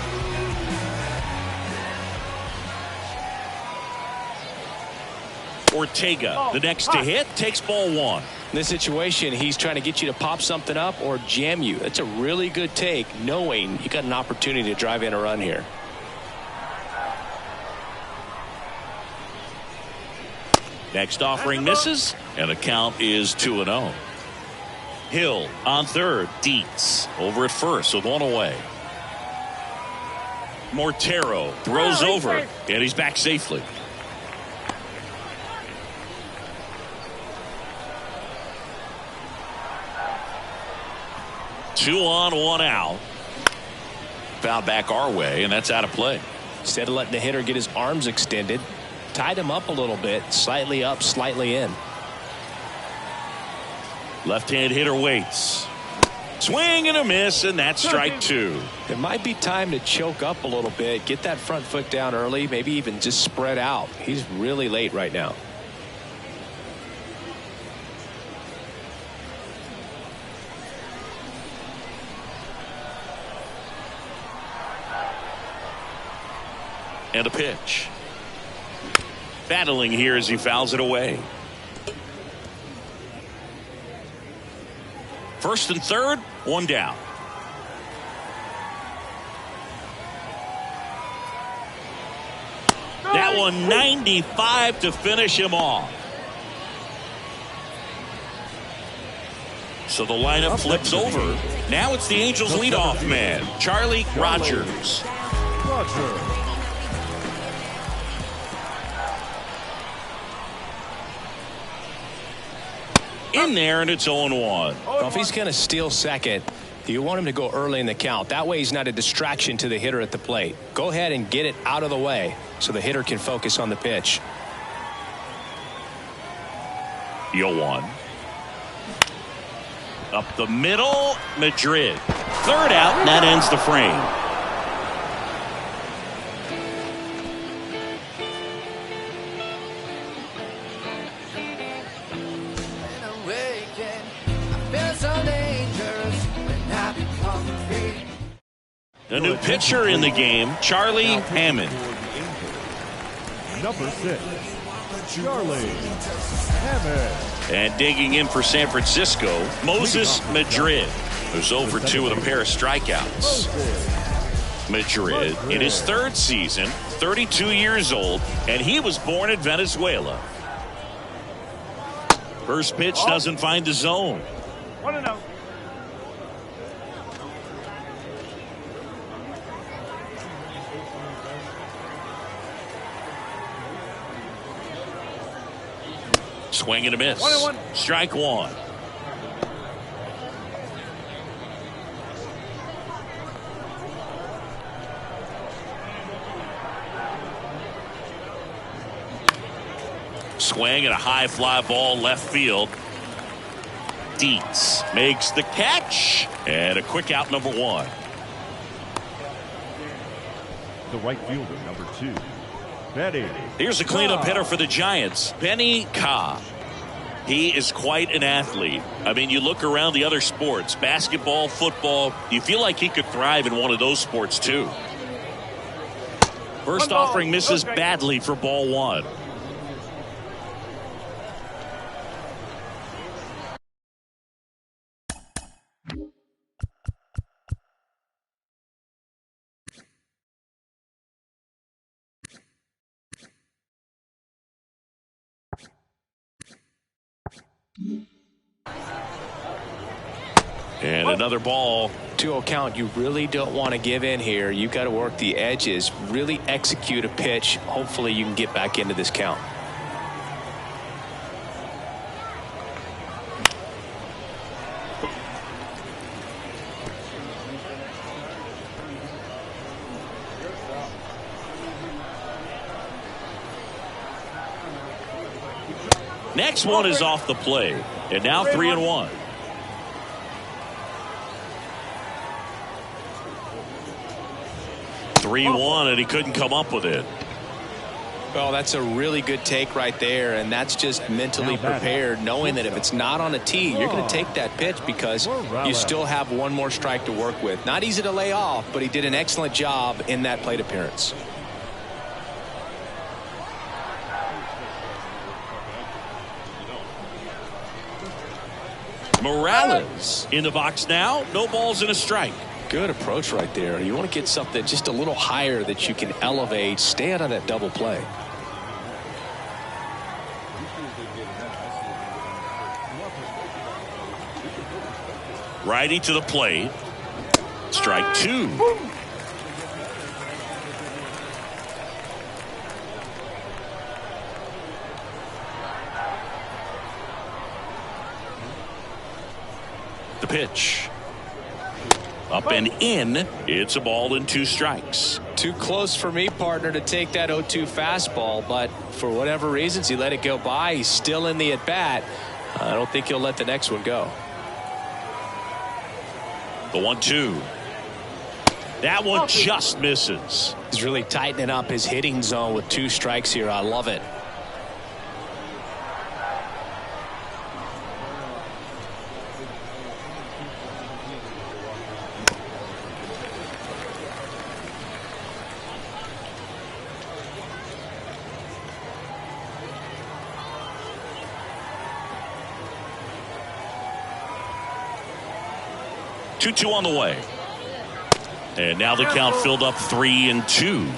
Ortega, the next to hit, takes ball 1. In this situation, he's trying to get you to pop something up or jam you. That's a really good take, knowing you got an opportunity to drive in a run here. Next offering misses, and the count is 2-0. Hill on third. Dietz over at first with one away. Mortero throws over, and he's back safely. Two on, one out. Foul back our way, and that's out of play. Instead of letting the hitter get his arms extended, tied him up a little bit, slightly up, slightly in. Left-hand hitter waits. Swing and a miss, and that's strike 2. It might be time to choke up a little bit, get that front foot down early, maybe even just spread out. He's really late right now. And a pitch. Battling here as he fouls it away. First and third, one down. That one 95 to finish him off. So the lineup flips over. Now it's the Angels leadoff man, Charlie Rogers. In there, and it's 0-1. Well, if he's going to steal second, you want him to go early in the count. That way he's not a distraction to the hitter at the plate. Go ahead and get it out of the way so the hitter can focus on the pitch. 0-1. Up the middle, Madrid. Third out, and that ends the frame. A new pitcher in the game, Charlie Hammond. Number 6, Charlie Hammond. And digging in for San Francisco, Moses Madrid, who's 0 for 2 with a pair of strikeouts. Madrid in his third season, 32 years old, and he was born in Venezuela. First pitch doesn't find the zone. 1-0. Swing and a miss. 1-1. Strike 1. Swing and a high fly ball left field. Dietz makes the catch, and a quick out, number 1. The right fielder, number 2, Benny. Here's a cleanup hitter for the Giants, Benny Ka. He is quite an athlete. I mean, you look around the other sports, basketball, football, you feel like he could thrive in one of those sports too. First offering misses badly for ball 1. And another ball. 2-0 count. You really don't want to give in here. You got to work the edges, really execute a pitch. Hopefully you can get back into this count. Next one is off the plate, and now 3-1. And he couldn't come up with it. Well, that's a really good take right there, and that's just mentally prepared, knowing that if it's not on a tee, you're going to take that pitch because you still have one more strike to work with. Not easy to lay off, but he did an excellent job in that plate appearance. Morales in the box now. No balls and a strike. Good approach right there. You want to get something just a little higher that you can elevate. Stay out of that double play. Righty to the plate. Strike 2. The pitch. Up and in. It's a ball and 2 strikes. Too close for me, partner, to take that 0-2 fastball, but for whatever reasons he let it go by. He's still in the at bat. I don't think he'll let the next one go. The 1-2. That one just misses. He's really tightening up his hitting zone with 2 strikes here. I love it. Two on the way. And now the count filled up 3-2.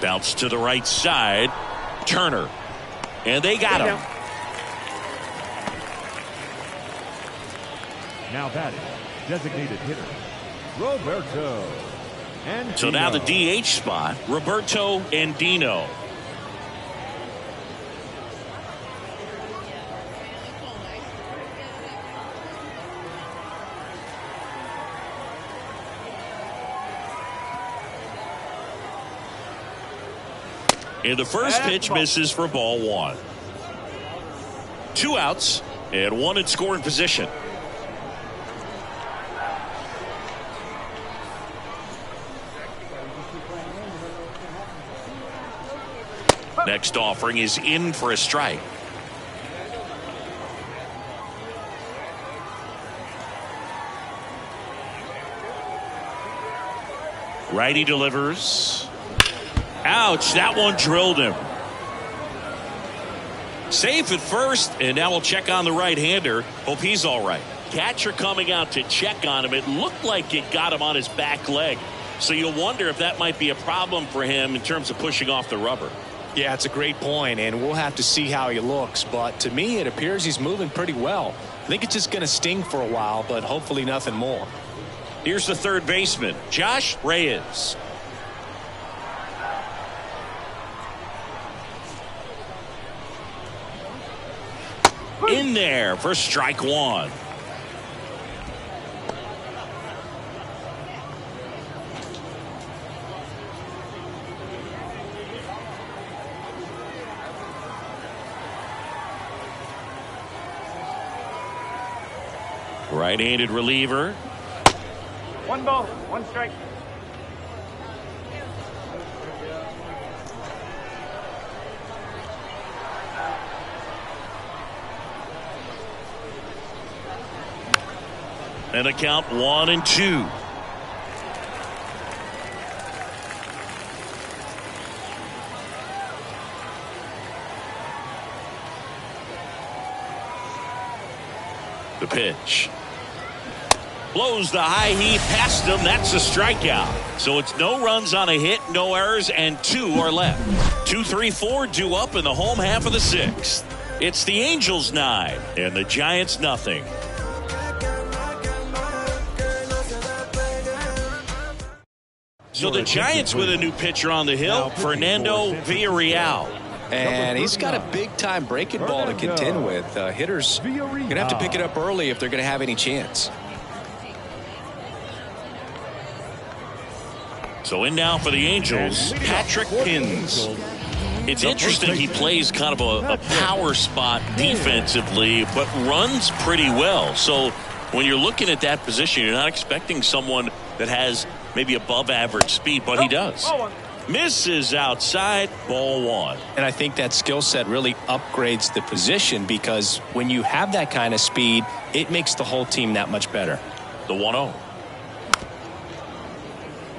Bounce to the right side. Turner. And they got him. Now batting, designated hitter, Roberto. And so now the DH spot, Roberto Andino. And the first pitch misses for ball 1. 2 outs and 1 in scoring position. Next offering is in for a strike. Righty delivers. Ouch, that one drilled him. Safe at first, and now we'll check on the right-hander. Hope he's all right. Catcher coming out to check on him. It looked like it got him on his back leg. So you'll wonder if that might be a problem for him in terms of pushing off the rubber. Yeah, it's a great point, and we'll have to see how he looks. But to me, it appears he's moving pretty well. I think it's just going to sting for a while, but hopefully nothing more. Here's the third baseman, Josh Reyes. In there for strike 1. Right-handed reliever. 1 ball, 1 strike. And a count 1-2. The pitch. Blows the high heat past him. That's a strikeout. So it's no runs on a hit, no errors, and 2 are left. 2, 3, 4 due up in the home half of the 6th. It's the Angels 9 and the Giants nothing. So the Giants with a new pitcher on the hill, Fernando Villarreal. And he's got a big-time breaking ball to contend with. Hitters are going to have to pick it up early if they're going to have any chance. So in now for the Angels, Patrick Pins. It's interesting he plays kind of a power spot defensively, but runs pretty well. So when you're looking at that position, you're not expecting someone that has maybe above average speed, but he does. Misses outside, ball 1. And I think that skill set really upgrades the position because when you have that kind of speed, it makes the whole team that much better. The 1-0.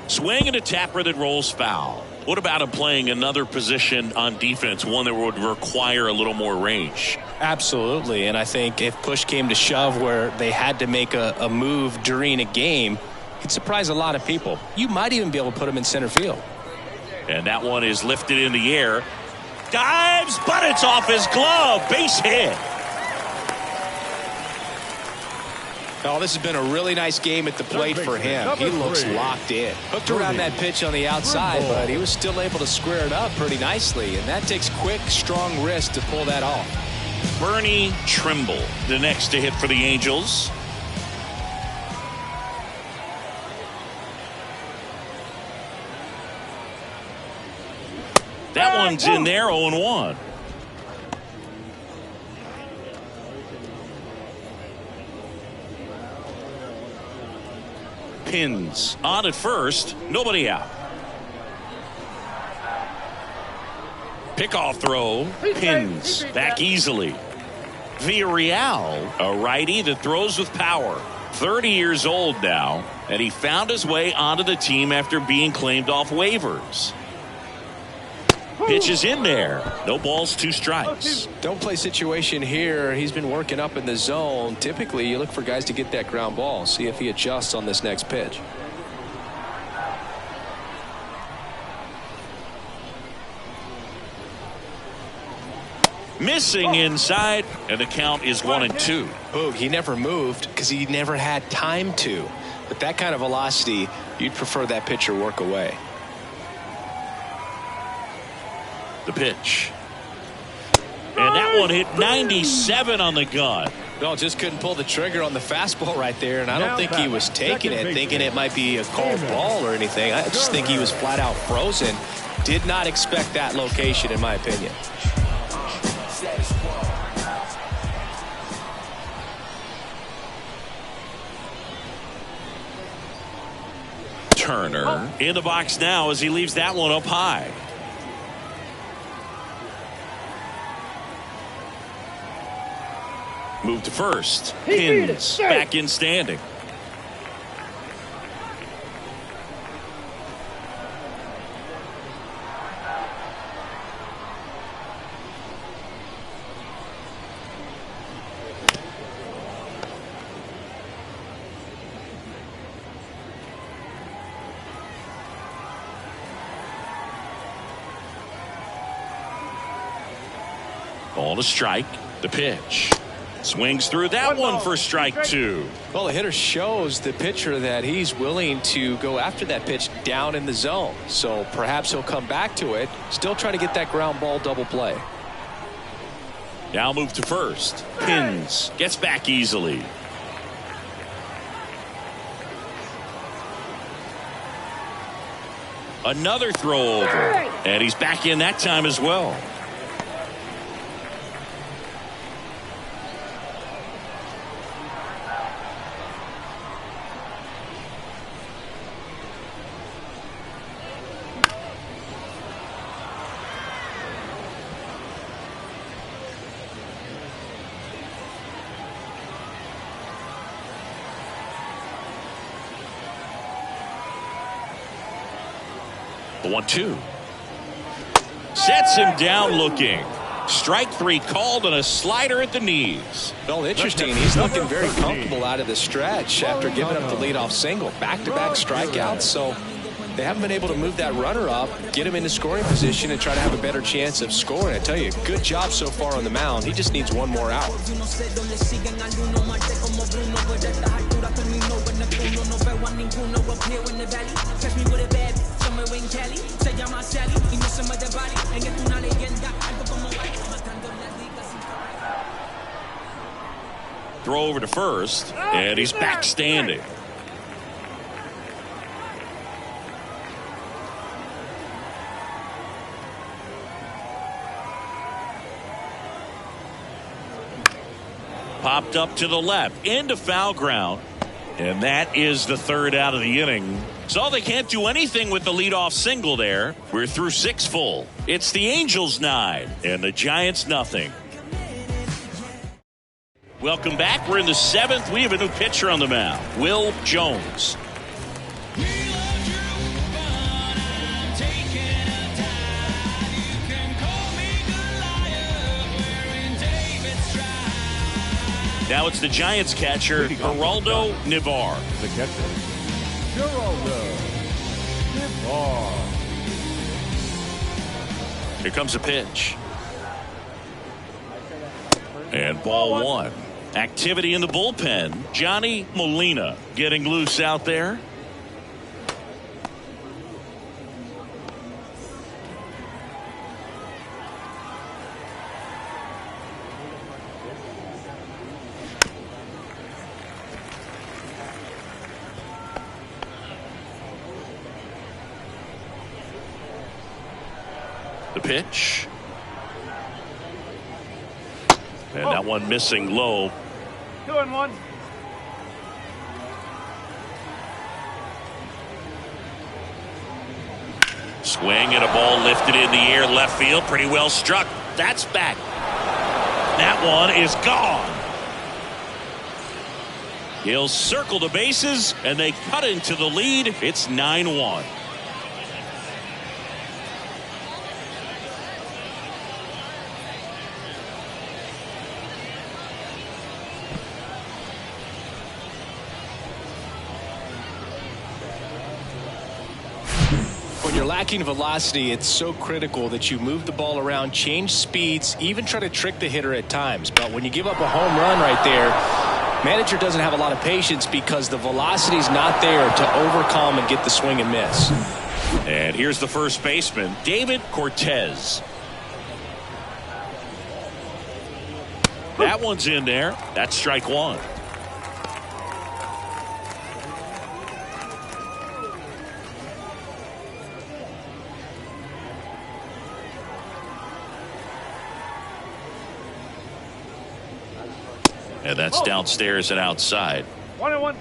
Swing and a tapper that rolls foul. What about him playing another position on defense, one that would require a little more range? Absolutely, and I think if push came to shove where they had to make a move during a game, it'd surprise a lot of people. You might even be able to put him in center field. And that one is lifted in the air. Dives, but it's off his glove. Base hit. Oh, this has been a really nice game at the plate for him. He looks locked in. Hooked around that pitch on the outside, but he was still able to square it up pretty nicely. And that takes quick, strong wrist to pull that off. Bernie Trimble, the next to hit for the Angels. That one's in there, 0-1. Pins on at first, nobody out. Pickoff throw, Pins back easily. Villarreal, a righty that throws with power. 30 years old now, and he found his way onto the team after being claimed off waivers. Pitch is in there. No balls, 2 strikes. Don't play situation here. He's been working up in the zone. Typically, you look for guys to get that ground ball. See if he adjusts on this next pitch. Missing inside, and the count is 1-2. Boog, he never moved because he never had time to. With that kind of velocity, you'd prefer that pitcher work away. The pitch. And that one hit 97 on the gun. No, just couldn't pull the trigger on the fastball right there, and I don't think he was taking it, thinking it might be a called ball or anything. I just think he was flat out frozen. Did not expect that location, in my opinion. Turner in the box now as he leaves that one up high. Move to first. Pins back in standing. Ball to strike. The pitch. Swings through that one for strike 2. Well, the hitter shows the pitcher that he's willing to go after that pitch down in the zone. So perhaps he'll come back to it. Still trying to get that ground ball double play. Now move to first. Pins. Gets back easily. Another throw over. And he's back in that time as well. The 1-2. Sets him down looking. Strike 3 called and a slider at the knees. Well, interesting. He's looking very comfortable out of the stretch after giving up the leadoff single. Back-to-back strikeouts. So they haven't been able to move that runner up, get him into scoring position, and try to have a better chance of scoring. I tell you, good job so far on the mound. He just needs one more out. Throw over to first, and he's back standing. Popped up to the left into foul ground, and that is the 3rd out of the inning. So they can't do anything with the leadoff single there. We're through 6 full. It's the Angels 9 and the Giants nothing. Welcome back. We're in the 7th. We have a new pitcher on the mound, Will Jones. Now it's the Giants catcher, Geraldo Nivar. The catcher, Geraldo Nivar. Here comes a pitch. And ball 1. Activity in the bullpen. Johnny Molina getting loose out there. The pitch. And that one missing low. 2-1. Swing and a ball lifted in the air left field. Pretty well struck. That's back. That one is gone. He'll circle the bases and they cut into the lead. It's 9-1. When you're lacking velocity, it's so critical that you move the ball around, change speeds, even try to trick the hitter at times. But when you give up a home run right there, manager doesn't have a lot of patience because the velocity's not there to overcome and get the swing and miss. And here's the first baseman, David Cortez. That one's in there. That's strike one. And that's downstairs and outside. 1-1.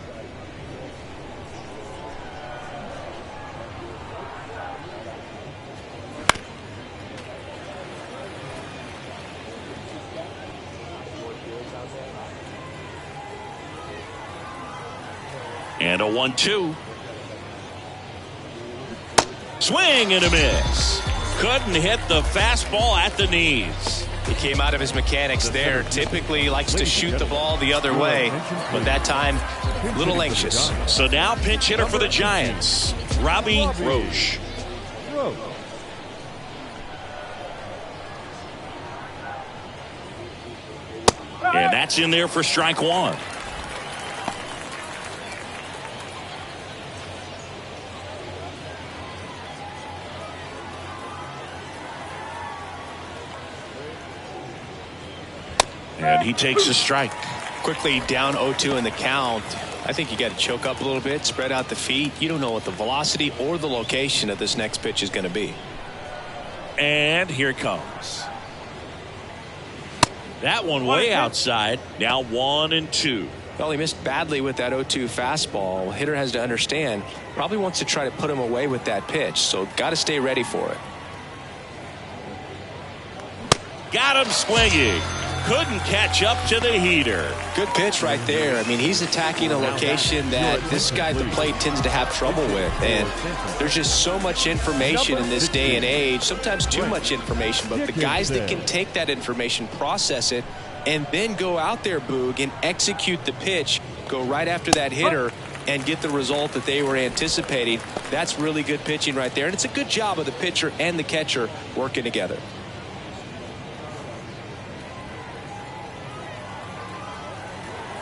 And a 1-2. Swing and a miss. Couldn't hit the fastball at the knees. He came out of his mechanics there. Typically likes to shoot the ball the other way, but that time a little anxious. So now pinch hitter for the Giants, Robbie Roche. And that's in there for strike one. And he takes a strike. Quickly down 0-2 in the count. I think you got to choke up a little bit, spread out the feet. You don't know what the velocity or the location of this next pitch is going to be. And here it comes. That one way outside. Now 1-2. Well, he missed badly with that 0-2 fastball. Hitter has to understand, probably wants to try to put him away with that pitch, so got to stay ready for it. Got him swinging. Couldn't catch up to the heater. Good pitch right there. I mean, he's attacking a location that this guy at the plate tends to have trouble with. And there's just so much information in this day and age, sometimes too much information. But the guys that can take that information, process it, and then go out there, Boog, and execute the pitch, go right after that hitter, and get the result that they were anticipating, that's really good pitching right there. And it's a good job of the pitcher and the catcher working together.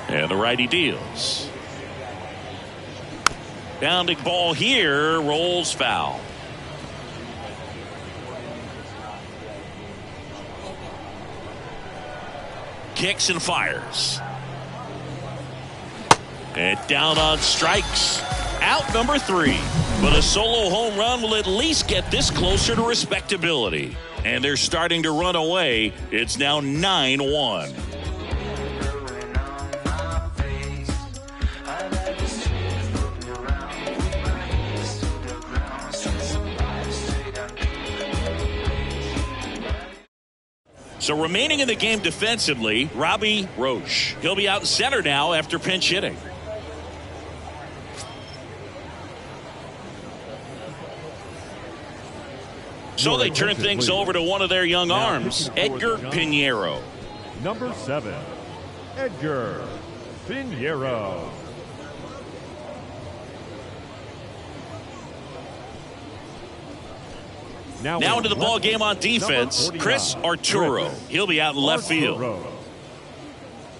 And the righty deals. Bounding ball here, rolls foul. Kicks and fires. And down on strikes. Out number 3. But a solo home run will at least get this closer to respectability. And they're starting to run away. It's now 9-1. So remaining in the game defensively, Robbie Roche. He'll be out in center now after pinch hitting. So they turn things over to one of their young arms, Edgar Pinheiro. Number 7, Edgar Pinheiro. Now into the ball game on defense, Chris Arturo. He'll be out in left field.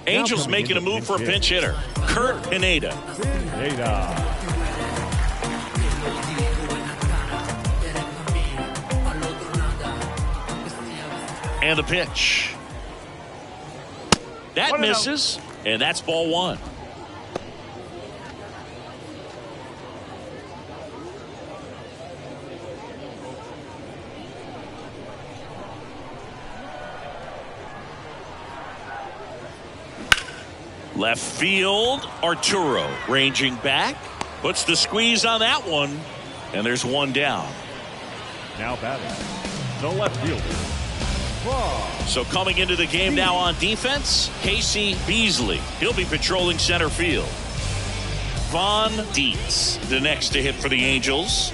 Angels making a move for a pinch hitter, Kurt Pineda. And the pitch. That misses, and that's ball 1. Left field, Arturo ranging back. Puts the squeeze on that one. And there's one down. Now batting, the left fielder, Vaughn. So coming into the game now on defense, Casey Beasley. He'll be patrolling center field. Vaughn Dietz, the next to hit for the Angels.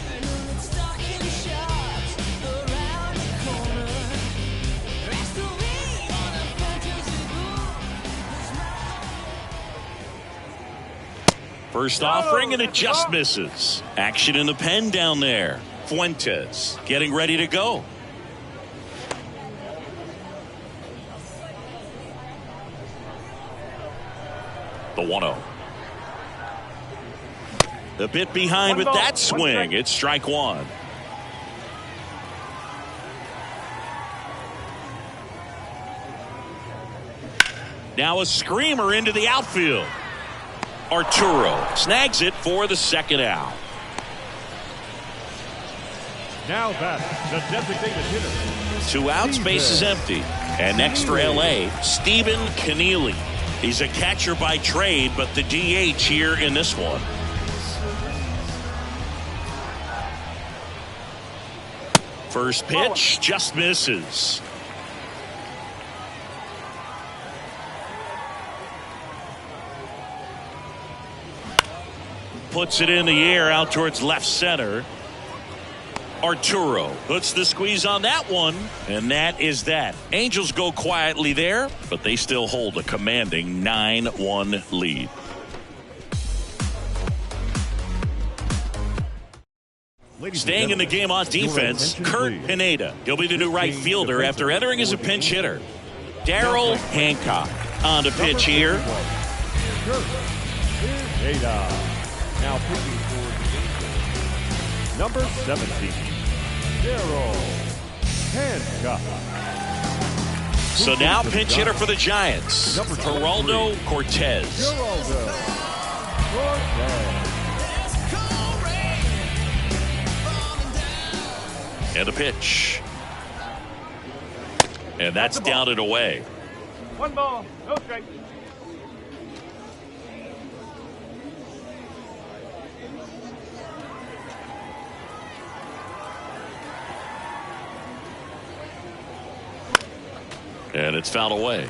First offering, and it just misses. Action in the pen down there. Fuentes getting ready to go. The 1-0. A bit behind with that swing. It's strike one. Now a screamer into the outfield. Arturo snags it for the second out. Now batting, the designated hitter. 2 outs, base is empty. And next for LA, Stephen Keneally. He's a catcher by trade, but the DH here in this one. First pitch just misses. Puts it in the air out towards left center. Arturo puts the squeeze on that one, and that is that. Angels go quietly there, but they still hold a commanding 9-1 lead. Staying in the game on defense, Kurt Pineda. He'll be the new right fielder after entering as a pinch hitter. Daryl Hancock on the pitch here. Kurt Pineda. Now pitching for the number 17, Daryl Hancock. So now pinch hitter for the Giants, Geraldo Cortez. Geraldo Cortez. And a pitch. And that's down and away. 1 ball, no strike. And it's fouled away.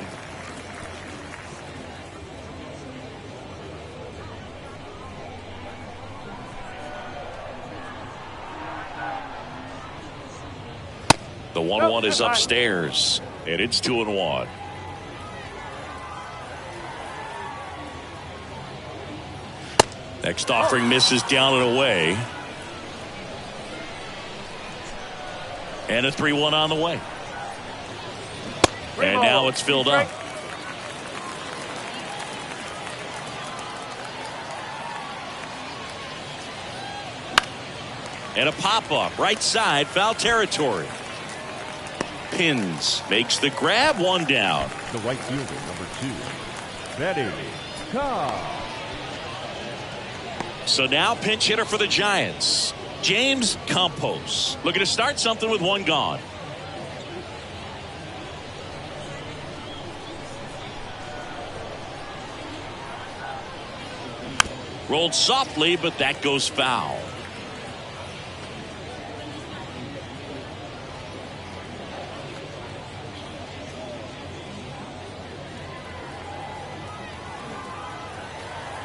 The 1-1 is upstairs, and it's 2-1. Next offering misses down and away. And a 3-1 on the way. And now it's filled up. And a pop-up, right side, foul territory. Pins makes the grab, 1 down. The right fielder, number 2, Betty Cobb. So now pinch hitter for the Giants, James Campos. Looking to start something with 1 gone. Rolled softly, but that goes foul.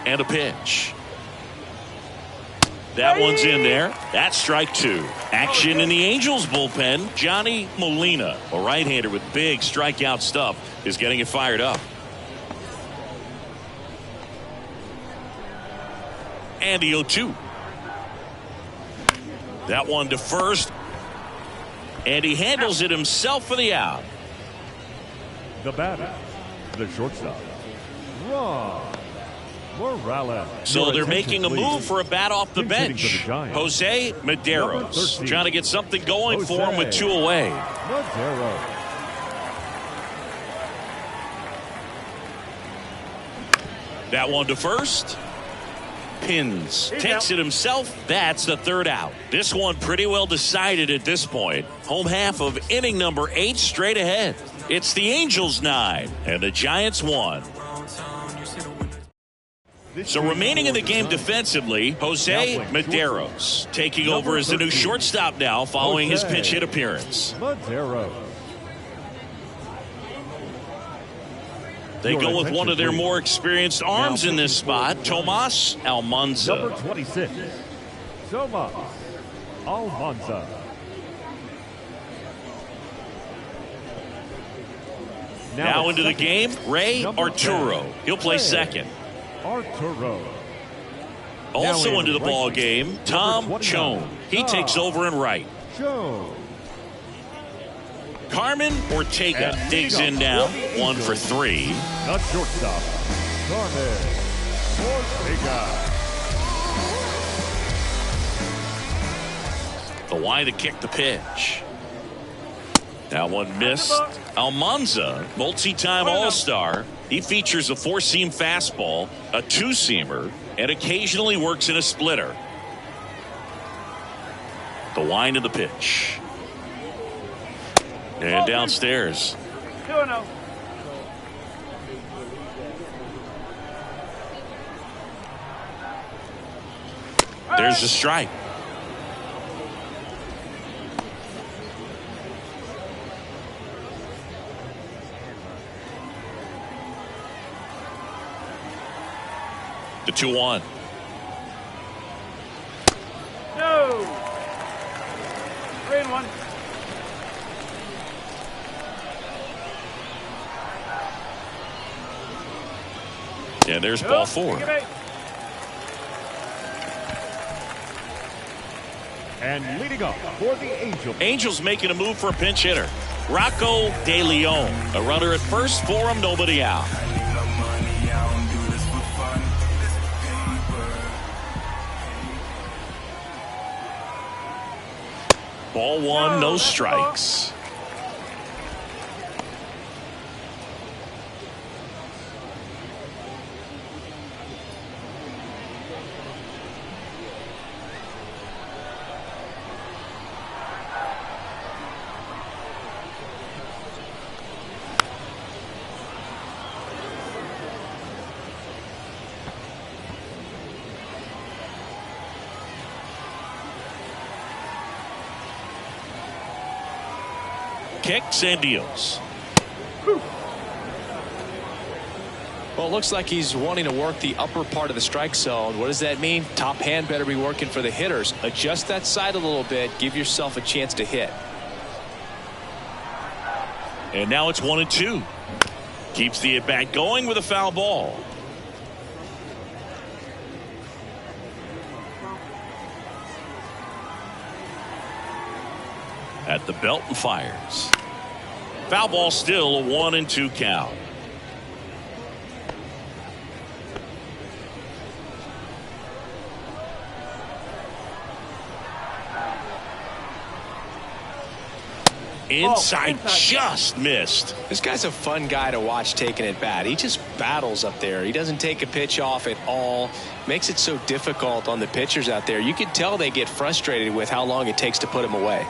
And a pitch. That one's in there. That's strike 2. Action in the Angels bullpen. Johnny Molina, a right-hander with big strikeout stuff, is getting it fired up. And the 0-2. That one to first. And he handles it himself for the out. The batter, the shortstop, Ron Morales. So they're making a move for a bat off the bench. Jose Maderos trying to get something going for him with 2 away. Maderos. That one to first. Pins. Takes it himself. That's the 3rd out. This one pretty well decided at this point. Home half of inning number 8 straight ahead. It's the Angels 9 and the Giants 1. So remaining in the game defensively, Jose Medeiros taking over as the new shortstop now following his pinch hit appearance. Medeiros. They go with one of their more experienced arms in this spot, Tomas Almanza. Number 26, Tomas Almanza. Now into the game, Ray Arturo. He'll play second. Arturo. Also into the ball game, Tom Chone. He takes over in right. Chone. Carmen Ortega digs in now, 1 for 3. The shortstop, Carmen Ortega. The Y to kick the pitch. That one missed. Almanza, multi-time All-Star. He features a 4-seam fastball, a 2-seamer, and occasionally works in a splitter. The wind of the pitch. And downstairs. 2-0. There's the strike. The 2-1. No. 3-1. And there's ball 4. And leading up for the Angels. Angels making a move for a pinch hitter. Rocco De Leon. A runner at first for him, nobody out. Ball 1, no strikes. Kicks and deals. Well, it looks like he's wanting to work the upper part of the strike zone. What does that mean? Top hand better be working for the hitters. Adjust that side a little bit. Give yourself a chance to hit. And now it's 1-2. Keeps the at-bat going with a foul ball. At the belt and fires. Foul ball, still a 1-2 count. Inside, just missed. This guy's a fun guy to watch taking at bat. He just battles up there. He doesn't take a pitch off at all. Makes it so difficult on the pitchers out there. You can tell they get frustrated with how long it takes to put him away.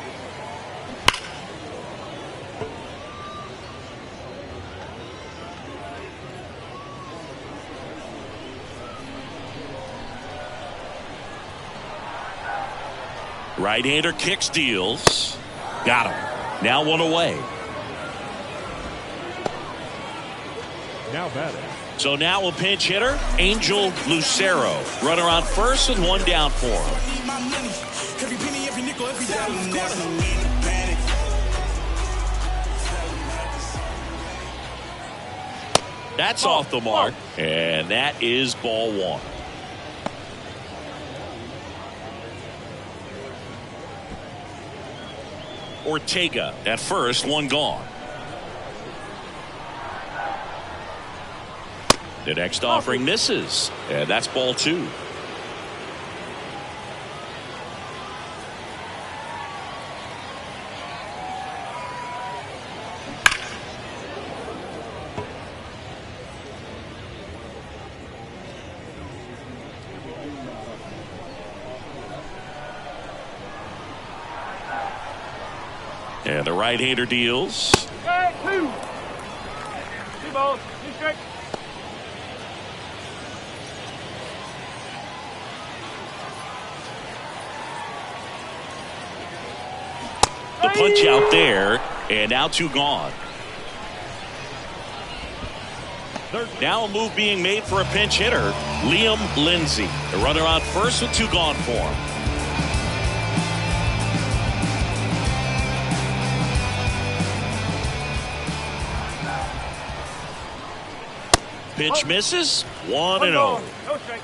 Right-hander kicks, deals. Got him. Now 1 away. Now batting. So now a pinch hitter, Angel Lucero. Runner on first with 1 down for him. That's off the mark, and that is ball 1. Ortega at first, 1 gone. The next offering misses, and that's ball 2. And the right-hander deals. 2 balls, 2 strikes. the punch out there, and now 2 gone. Now a move being made for a pinch hitter, Liam Lindsey. The runner on first with 2 gone for him. Pitch misses, 1-0. No strike.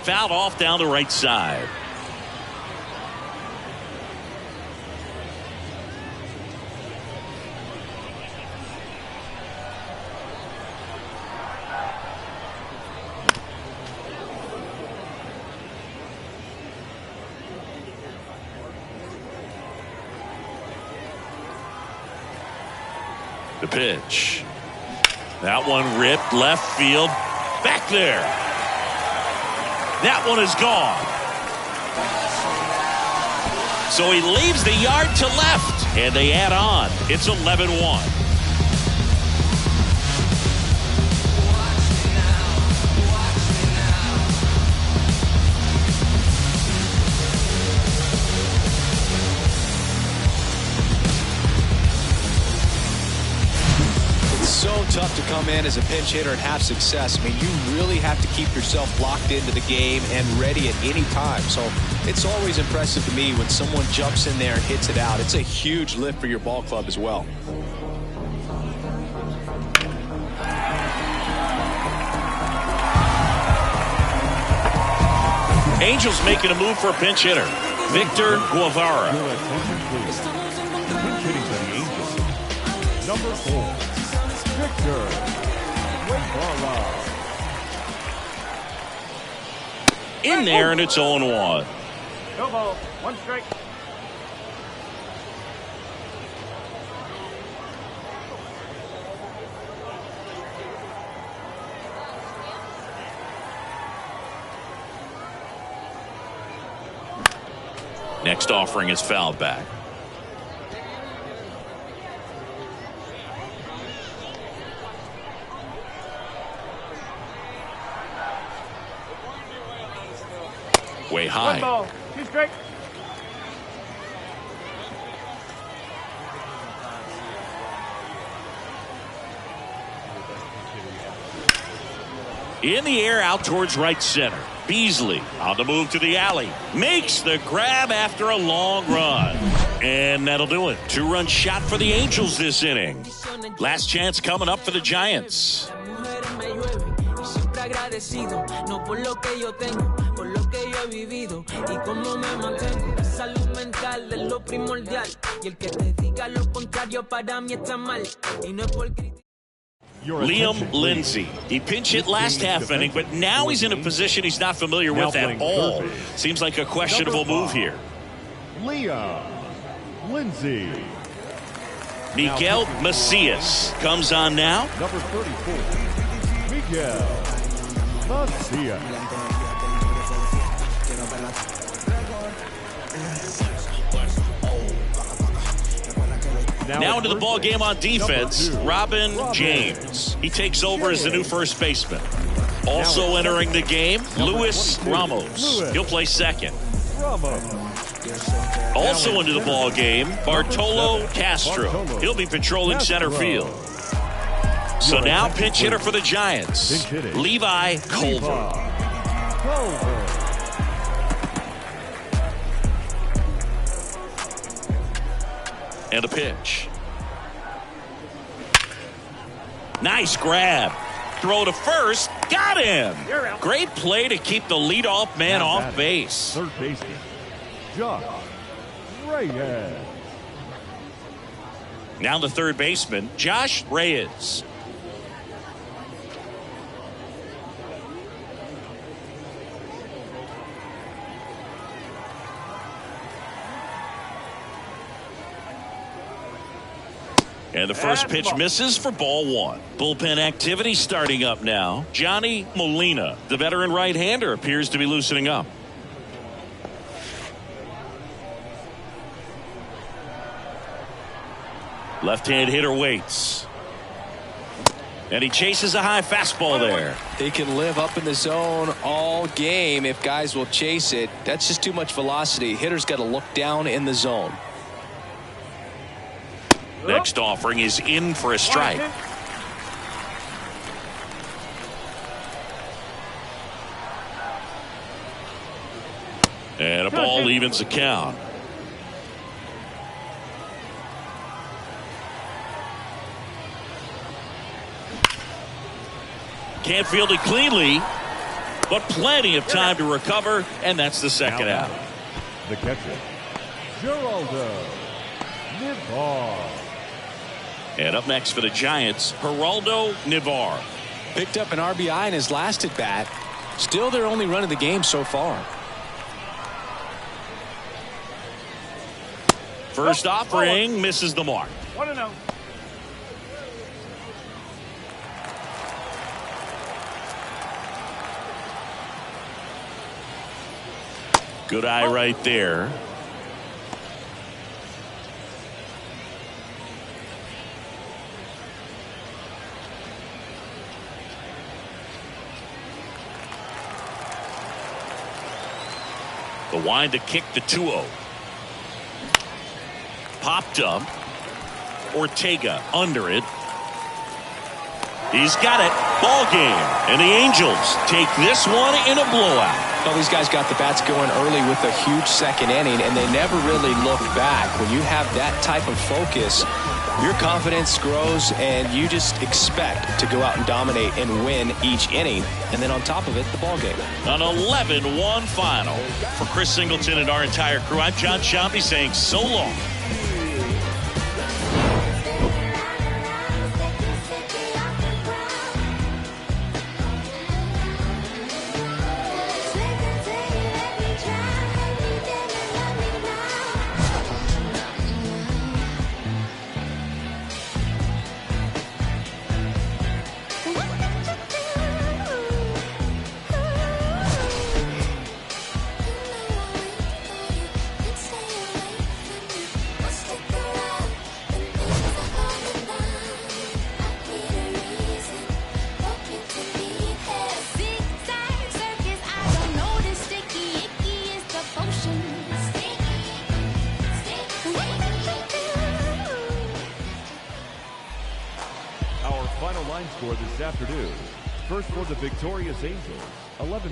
Fouled off down the right side. The pitch. That one ripped left field. Back there. That one is gone. So he leaves the yard to left, and they add on. It's 11-1. So tough to come in as a pinch hitter and have success. I mean, you really have to keep yourself locked into the game and ready at any time. So it's always impressive to me when someone jumps in there and hits it out. It's a huge lift for your ball club as well. Angels making a move for a pinch hitter, Victor Guevara. Pinch hitting for the Angels. Number 4. Victor Guevara. In there, and it's 0-1. No ball. 1 strike. Next offering is fouled back. Way high. 1 ball. 2 strike. In the air out towards right center. Beasley on the move to the alley. Makes the grab after a long run. And that'll do it. 2-run shot for the Angels this inning. Last chance coming up for the Giants. Agradecido, no por lo que yo tengo, por lo que yo he vivido y cómo me mantengo. La salud mental es lo primordial y el que te diga lo contrario para mí está mal y no es por criticar. Liam Lindsey. He pinch hit last half inning, but now he's in a position he's not familiar with at all. Seems like a questionable move here. Liam Lindsey. Miguel Macias comes on now. Number 34. Miguel Macias. Now into the ball game on defense, Robin James. He takes over as the new first baseman. Also entering the game, Luis Ramos. He'll play second. Also into the ball game, Bartolo Castro. He'll be patrolling center field. So now pinch hitter for the Giants, Levi Culver. And a pitch. Nice grab. Throw to first. Got him. Great play to keep the leadoff man off base. Third baseman, Josh Reyes. Now the third baseman, Josh Reyes. And the first pitch misses for ball 1. Bullpen activity starting up now. Johnny Molina, the veteran right-hander, appears to be loosening up. Left-hand hitter waits. And he chases a high fastball there. He can live up in the zone all game if guys will chase it. That's just too much velocity. Hitter's got to look down in the zone. Next offering is in for a strike. And a ball evens the count. Can't field it cleanly, but plenty of time to recover, and that's the second out. The catcher, Geraldo Nivar. And up next for the Giants, Geraldo Nivar. Picked up an RBI in his last at bat. Still their only run of the game so far. First offering misses the mark. 1-0. Good eye right there. The wind to kick the 2-0. Popped up. Ortega under it. He's got it. Ball game. And the Angels take this one in a blowout. Well, these guys got the bats going early with a huge second inning, and they never really look back. When you have that type of focus, your confidence grows, and you just expect to go out and dominate and win each inning. And then on top of it, the ball game. An 11-1 final. For Chris Singleton and our entire crew, I'm John Sciambi saying so long. Our final line score this afternoon. First for the victorious Angels, 11.